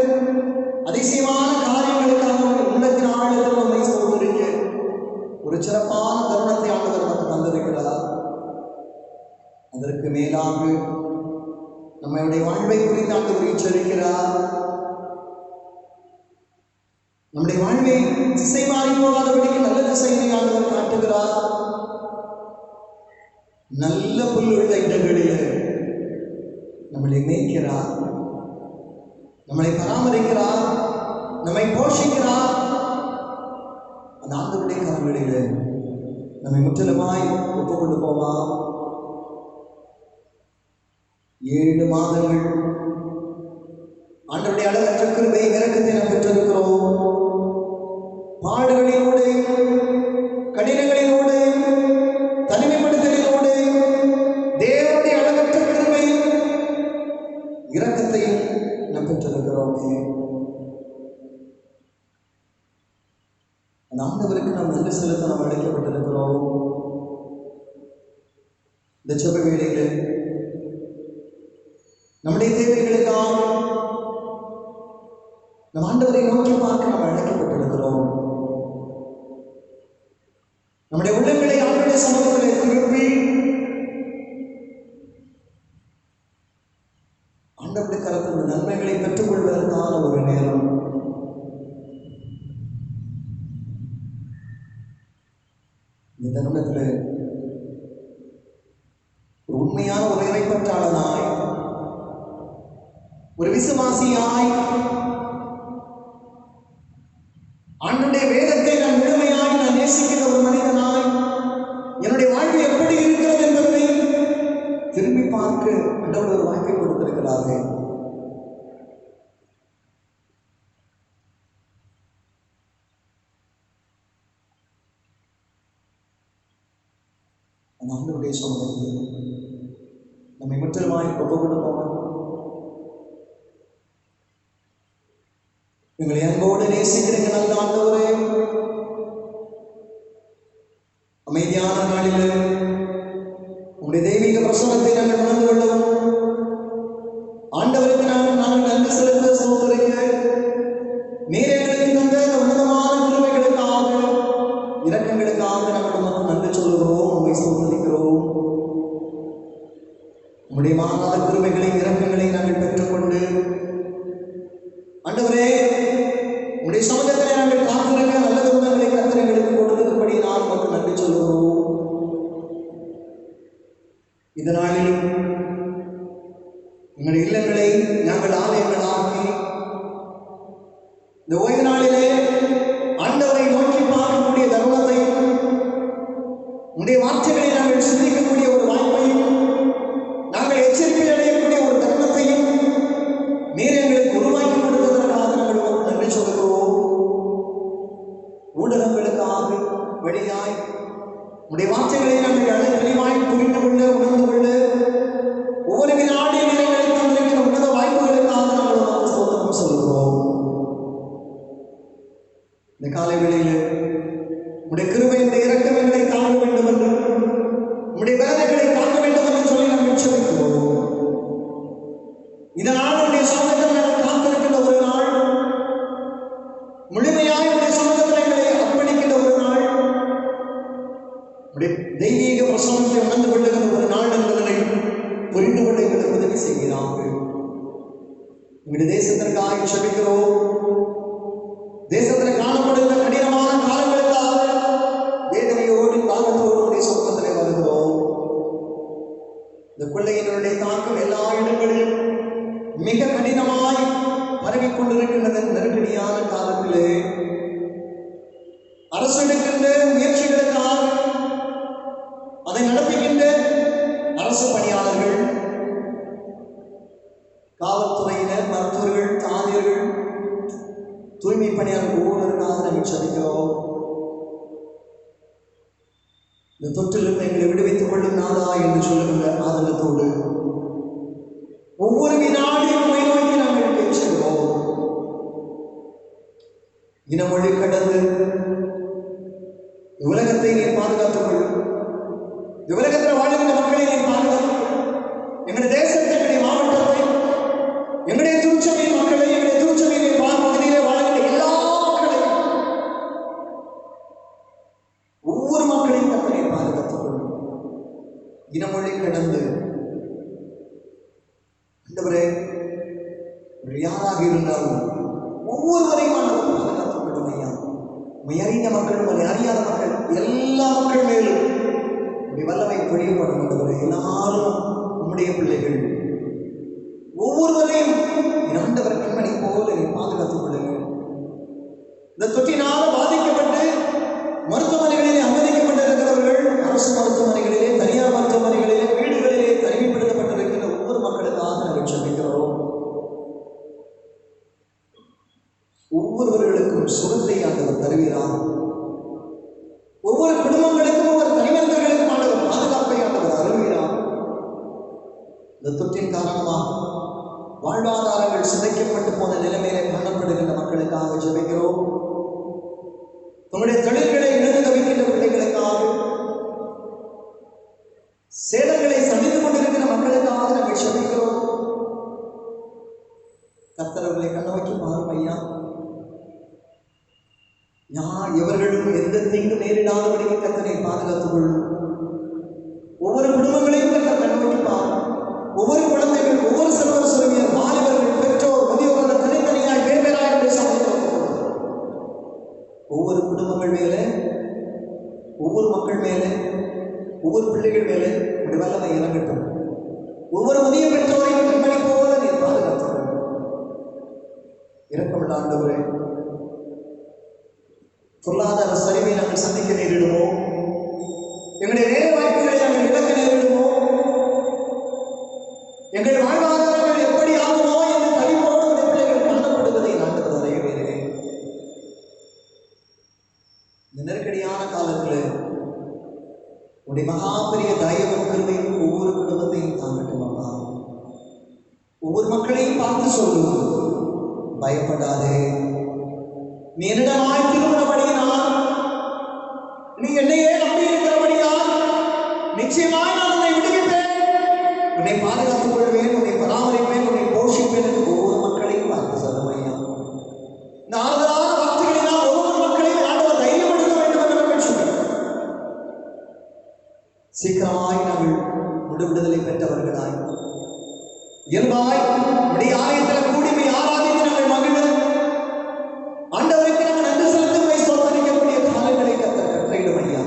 அதிசயமான காரியங்களுக்காக உள்ளத்தின் ஆழத்தில் நம்மை சோதரிக்க ஒரு சிறப்பான தருணத்தை ஆண்டவர் நமக்கு தந்திருக்கிறார். அதற்கு மேலாக நம்மளுடைய வாழ்வை குறித்து ஆண்டவர் எச்சரிக்கிறார். நம்முடைய வாழ்வை திசை மாறி போகாதபடிக்கு நல்ல திசையை ஆண்டவர் காட்டுகிறார். நல்ல புல்லுள்ள இடங்களிலே நம்மளை மேய்க்கிறார், நம்மளை பராமரிக்கிறார், நம்மை போஷிக்கிறார். அந்த ஆண்டவருடைய கரங்களிலே நம்மை முற்றிலுமாய் ஒப்புக்கொண்டு போவார். 7 மாதங்கள் ஆண்டவருடைய அளவற்ற கிருபை இரக்கத்தை நாம் பெற்றிருக்கிறோம். பாடுகளிலூடையும் கடினங்களிலூடையும் தனிமைப்படுத்தலிலூடையும் தேவனுடைய அளவற்ற கிருபையும் இரக்கத்தையும் நாம் பெற்றிருக்கிறோமே. அந்த ஆண்டவருக்கு நாம் நன்றி செலுத்த நாம் அழைக்கப்பட்டிருக்கிறோம். இந்த செப வேளையிலே நம்முடைய தேவைகளுக்காக நம் ஆண்டவரை நோக்கி பார்க்க நாம் அழைக்கப்பட்டிருக்கிறோம். நம்முடைய உள்ளங்களை ஆண்டவருடைய சமூகத்தில் திருப்பி ஆண்டவருடைய கரத்தில் நன்மைகளை பெற்றுக் கொள்வதற்கான ஒரு நேரம். இந்த தருணத்தில் ஒரு உண்மையான ஒரு இறைப்பற்றாளனாய், ஒரு விசுவாசியாய், ஆண்டவருடைய வேதத்தை நான் முழுமையாய் நான் நேசிக்கிற ஒரு மனிதனாய் என்னுடைய வாழ்வு எப்படி இருக்கிறது என்பதை திரும்பி பார்க்க ஆண்டவர் ஒரு வாய்ப்பை கொடுத்திருக்கிறார்கள். அந்த ஆண்டவருடைய சமூகத்தில் நம்மை முற்றிலுமாய் ஒப்புக்கொண்டு போவோம். எங்களை அன்போடு நேசிக்கிறீங்க நல்ல ஆண்டவரே. அமைதியான நாளில் உங்களுடைய தெய்வீக பிரசன்னத்தை நாங்கள் உணர்ந்து கொள்ளவும் ஆண்டவருக்கு நாங்கள் நன்றி செலுத்த சோதரிக்க நீர் எங்களுக்கு தந்த உன்னதமான கிருபைகளுக்காக இரக்கங்களுக்காக நாங்கள் உமக்கு நன்றி சொல்லுகிறோம், உண்மை சோதரிக்கிறோம். உங்களுடைய மாறாத கிருபைகளை இரக்கங்களை நாங்கள் பெற்றுக்கொண்டு ஆண்டவரே உங்களுடைய சமூகத்தில் நாங்கள் காத்திருக்க நல்ல குணங்களை கர்த்தர் எங்களுக்கு கொடுத்ததுபடி நான் உங்களுக்கு நன்றி சொல்லுகிறோம். இந்த நாளிலும் எங்களுடைய இல்லங்களை நாங்கள் ஆலயங்களாக்கி இந்த ஓய்வு நாளிலே ஆண்டவரை நோக்கி பார்க்கக்கூடிய தருணத்தையும் உங்களுடைய வார்த்தைகளை நாங்கள் சிந்திக்கக்கூடிய ஒரு வாய்ப்பையும் நாங்கள் எச்சரிக்கை அடையக்கூடிய ஒரு தருணத்தையும் நீர் எங்களுக்கு உருவாக்கி கொடுத்ததற்காக நாங்கள் உங்களுக்கு நன்றி சொல்கிறோம். ஊடகங்களுக்காக வழியாய் உடைய வார்த்தைகளை நாங்கள் தெளிவாய் புரிந்து கொள்ள உணர்ந்து கொள்ள ஒவ்வொரு வினாடியும் எங்களுக்கு தந்திருக்கிற உன்னத வாய்ப்புகளுக்காக நாங்கள் உங்களுக்கு ஸ்தோத்திரம் சொல்கிறோம். இந்த காலை வேளையில் உடைய கிருபையுடைய இரக்கம் எங்களை தாங்க வேண்டும் என்று உடைய வேலைகளை தாங்க வேண்டும் என்று சொல்லி நாங்கள் சொல்கிறோம். இதனால் உடைய சமூகத்தில் நாங்கள் காத்திருக்கின்ற ஒரு நாள், முழுமையாக உடைய சமூகத்தில் எங்களை அர்ப்பணிக்கின்ற ஒரு நாள், உடைய தெய்வீக பிரசன்னத்தை உணர்ந்து கொள்ளுகின்ற ஒரு நாள் என்பதனை புரிந்து கொள்ள எங்களுக்கு உதவி செய்கிறார்கள். எங்களுடைய தேசத்திற்காக செபிக்கிறோம். தேசத்தில் காணப்படுகிற கடினமான காலங்களுக்காக வேதனையோடு தாகத்தோடு உடைய சமூகத்தில் வருகிறோம். இந்த கொள்ளையினுடைய தாக்கம் எல்லா இடங்களிலும் மிக கடினமாய் பரவிக்கொண்டிருக்கின்றது. நெருக்கடியான காலத்திலே அரசு எடுக்கின்ற முயற்சிகளுக்காக அதை நடத்துகின்ற அரசு பணியாளர்கள், காவல்துறையினர், மருத்துவர்கள், தாதியர்கள், தூய்மை பணியாளர்கள் ஒவ்வொருவருக்காக நாங்கள் செபிக்கிறோம். இந்த தொற்றிலிருந்து எங்களை விடுவித்துக் கொள்ளும் நாதா என்று சொல்லுகின்ற ஆதங்கத்தோடு ஒவ்வொரு வினாடியும் நோக்கி நாங்கள் பேசுகிறோம். இனமொழி கடந்து உலகத்தை நீ பாதுகாத்துக் கொள்ளும். இந்த உலகத்தில் வாழ்கின்ற மக்களை நீ பாதுகாத்து எங்களுடைய தேசத்தை, எங்களுடைய மாவட்டத்தை, எங்களுடைய திருச்சபையின் மக்களை, எங்களுடைய திருச்சபையின் பகுதியிலே வாழ்கின்ற எல்லா மக்களையும், ஒவ்வொரு மக்களையும் கத்தனை பாதுகாத்துக் கொள்ளும். இனமொழி கடந்து ஆண்டவரே யாராக இருந்தாலும் ஒவ்வொருவரையும் ஆண்டவர் பாதுகாத்துக் கொள்ளும் ஐயா. உம்மை அறிந்த மக்கள், உம்மை அறியாத மக்கள், எல்லா மக்கள் மேலும் உம்முடைய வல்லமை பொழியப்படும் ஆண்டவரே. எல்லாரும் உம்முடைய பிள்ளைகள், ஒவ்வொருவரையும் ஆண்டவர் கண்மணி போல நீ பாதுகாத்துக் கொள்ளுங்கள். இந்த தொற்றினால் பாதிக்கப்பட்டு மருத்துவமனைகளிலே அனுமதிக்கப்பட்டிருக்கிறவர்கள், அரசு மருத்துவமனைகளிலே, தனியார் மருத்துவமனைகளிலே, வீடுகளிலே தனிமைப்படுத்தப்பட்டிருக்கிற ஒவ்வொரு மக்களுக்காக நாங்கள் ஜெபிக்கிறோம். ஒவ்வொருவர்களுக்கும் சுகத்தை ஆண்டவர் தருகிறார். ஒவ்வொரு குடும்பங்களுக்கும், ஒவ்வொரு தனிமனிதர்களுக்கும் ஆண்டவர் பாதுகாப்பை ஆண்டவர் அருள்கிறார். இந்த தொற்றின் காரணமாக வாழ்வாதாரங்கள் சிதைக்கப்பட்டு போன நிலைமையிலே காணப்படுகின்ற மக்களுக்காக ஜெபிக்கிறோம். உங்களுடைய தொழில்களை இழந்து தவிக்கின்ற பிள்ளைகளுக்காக, சேதங்களை சந்தித்து கொண்டிருக்கிற மக்களுக்காக நாங்கள் ஜெபிக்கிறோம். கர்த்தர்களை கண்ணோக்கி பாரும் ஐயா. எவர்களும் எந்த தீங்கு நேரிடாதபடிக்கு கர்த்தரை பாதுகாத்துக் கொள்ளும். ஒவ்வொரு குடும்பங்களையும் கர்த்தர் கண்ணோக்கி பாரும். ஒவ்வொரு குழந்தைகள், ஒவ்வொரு சிறுவர் சிறுமியர், வாலிபர்கள், பெற்றோர், முதியோர்கள் தனித்தனியாய் பேராய் ஒவ்வொரு குடும்பங்கள் மேலே, ஒவ்வொரு மக்கள் மேலே, ஒவ்வொரு பிள்ளைகள் மேலே உடைய வல்லமை இறங்கட்டும். ஒவ்வொரு முதிய பெற்றோரையும் கண்மணி போல நீர் பாதுகாத்துக் இரக்கமுள்ள ஆண்டவரே, பொருளாதார சரிவை நாங்கள் சந்திக்க நேரிடுமோ, எங்களுடைய வேலை வாய்ப்புகளை நாங்கள் இழக்க நேரிடுமோ, எங்கள் வாழ்வாதாரங்கள் எப்படி ஆகுமோ என்று தவிப்போடு உடைய பிள்ளைகள் காணப்படுவதை நாங்கள் அறியவேறே. இந்த நெருக்கடியான காலத்தில் உடைய மகாபெரிய தயவும் கருணையும் ஒவ்வொரு குடும்பத்தையும் தாங்கட்டும் அப்பா. ஒவ்வொரு மக்களையும் பார்த்து சொல்லும், பயப்படாதே, நீ என்னிடமாய் திரும்பினபடியினால், நீ என்னையே நம்பி இருக்கிறபடியால் நிச்சயமாய் நான் உன்னை விடுவிப்பேன், உன்னை பாதுகாத்துக் கொள்வேன், உன்னை பராமரிப்பேன், உன்னை போஷிப்பேன் என்று ஒவ்வொரு மக்களையும் பார்த்து சொல்லும் ஐயா. இந்த ஆறுதலான வார்த்தைகளினால் ஒவ்வொரு மக்களையும் ஆண்டவர் தைரியப்படுத்த வேண்டும் என்று நாங்கள் சொல்கிறோம். சீக்கிரமாய் நாங்கள் விடுதலை பெற்றவர்களாய் இயல்பாய் உடைய ஆலயத்தில் கூடிமை ஆராதித்து நாங்கள் மகிழ்ந்து ஆண்டவருக்கு நாங்கள் நன்றி செலுத்தும் சோதனைக்கக்கூடிய காலங்களை கட்டளையிடும் ஐயா.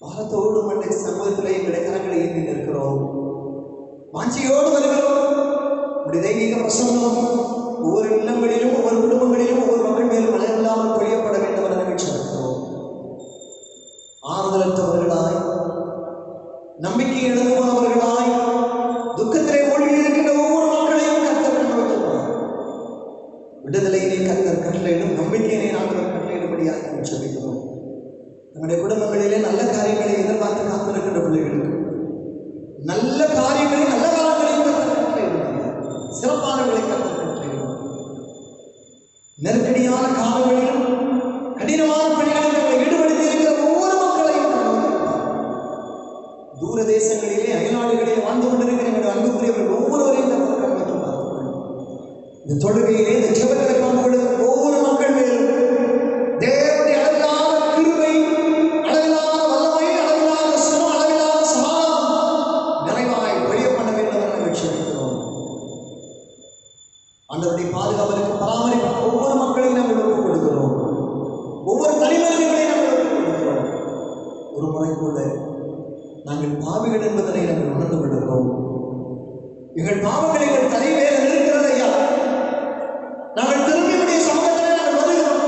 பாரத்தோடு மண்ட சமூகத்திலே எங்களுடைய கரங்களை ஏந்தி நிற்கிறோம். வாஞ்சியோடு வருகிறோம். உடைய தெய்வீக பிரசன்னம் ஒவ்வொரு இல்லங்களிலும், ஒவ்வொரு குடும்பங்களிலும், ஒவ்வொரு மக்கள் மேலும் மழையில்லாமல் பொழியப்பட வேண்டும் என நினைச்சிருக்கிறோம். ஆறுதலற்றவர்களாய், நம்பிக்கை இழந்து போனவர்களாய், துக்கத்திலே மூழ்கி இருக்கின்ற ஒவ்வொரு மக்களையும் கர்த்தர் கண்ணோக்குவார். விடுதலையிலே கர்த்தர் கட்டளையிடும், நம்பிக்கையிலே நாங்கள் கட்டளையிடும்படியாக நாங்கள் ஜெபிக்கிறோம். நம்முடைய குடும்பங்களிலே நல்ல காரியங்களை எதிர்பார்த்து காத்திருக்கின்ற பிள்ளைகளுக்கு நல்ல காரியங்களை, நல்ல காலங்களையும் கர்த்தர் கட்டளையிடுவாங்க. சிறப்பானவர்களை கர்த்தர் கட்டளையிடுவார். நெருக்கடியான காலங்களிலும், கடினமான பணிகளில் தங்களை ஈடுபடுத்தி இருக்கிற ஒவ்வொரு மக்களையும் தூர தேசங்களிலே, அயல்நாடுகளிலே வாழ்ந்து கொண்டிருக்கிற எங்களுடைய அன்புக்குரியவர்கள் ஒவ்வொருவரையும் கர்த்தர் கண்ணோக்கி பார்த்துக்கொள்ளும். இந்த தொழுகையிலே, இந்த ஜெபத்திலே பங்கு கொள்ளும் ஒவ்வொரு மக்கள் மேலும் தேவனுடைய அளவிலான கிருபை, அளவிலான வல்லமை, அளவிலான சுகம், அளவிலான சமாதானம் நிறைவாய் பொழிய பண்ண வேண்டும் என நாங்கள் ஜெபிக்கிறோம். ஆண்டவருடைய பாதுகாவலுக்கு, பராமரிப்பு ஒவ்வொரு மக்களையும் நாங்கள் ஒப்புக் கொடுக்கிறோம். ஒவ்வொரு தனிமனிதர்களையும் நாங்கள் ஒப்புக் கொடுக்கிறோம். ஒரு முறை கூட நாங்கள் பாவிகள் என்பதனை நாங்கள் உணர்ந்து கொள்கிறோம். எங்கள் பாவங்களை எங்கள் தலைவேல நிற்கிறது ஐயா. நாங்கள் திரும்பியுடைய சமூகத்திலே நாங்கள் வருகிறோம்.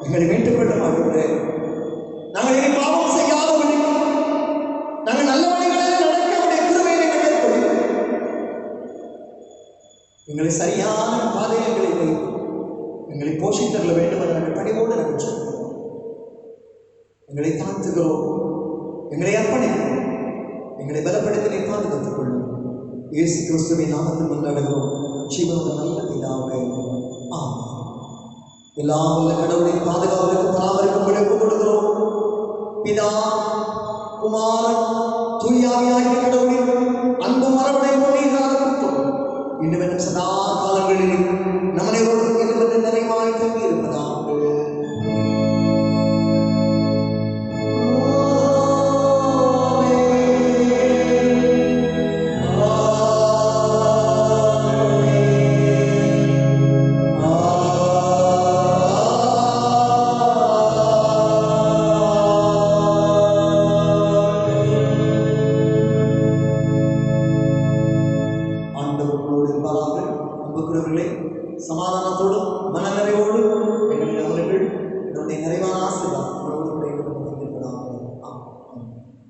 எங்களை மீட்டுக் கொள்ள மாட்டோம். நாங்கள் இனி பாவம் செய்யாதபடி, நாங்கள் நல்ல வழிகளில் நடக்க உடைய கிருபையை எங்களுக்கு கொடுக்கிறோம். எங்களை சரியான பாதைகளை எங்களை போஷித்தள்ள வேண்டும் என நாங்கள் பணிவோடு நாங்கள் சொல்கிறோம். எங்களை தாழ்த்துகிறோம், எங்களை அர்ப்பணிக்கிறோம். எங்களை பலப்படுத்தி பாதுகாத்துக் கொள்ளும். இயேசு கிறிஸ்துவின் நாமத்தில் மன்றாடுகிறோம் ஜீவனோட நல்ல பிதாவே, ஆமென். எல்லாம் உள்ள கடவுளின் பாதுகாவலுக்கு, பராமரிப்பும் ஒப்புக் கொடுக்கிறோம். பிதா குமாரன் தூயாவியாகிய கடவுளின் அன்பு மரபணை பொன்னிதான கூட்டம் இன்னும் சதா காலங்களிலும் நம்மளோடு என்று நிறைவாய் தங்கி இருப்பதாக. சமாதானத்தோடும் மனநிறைவோடும்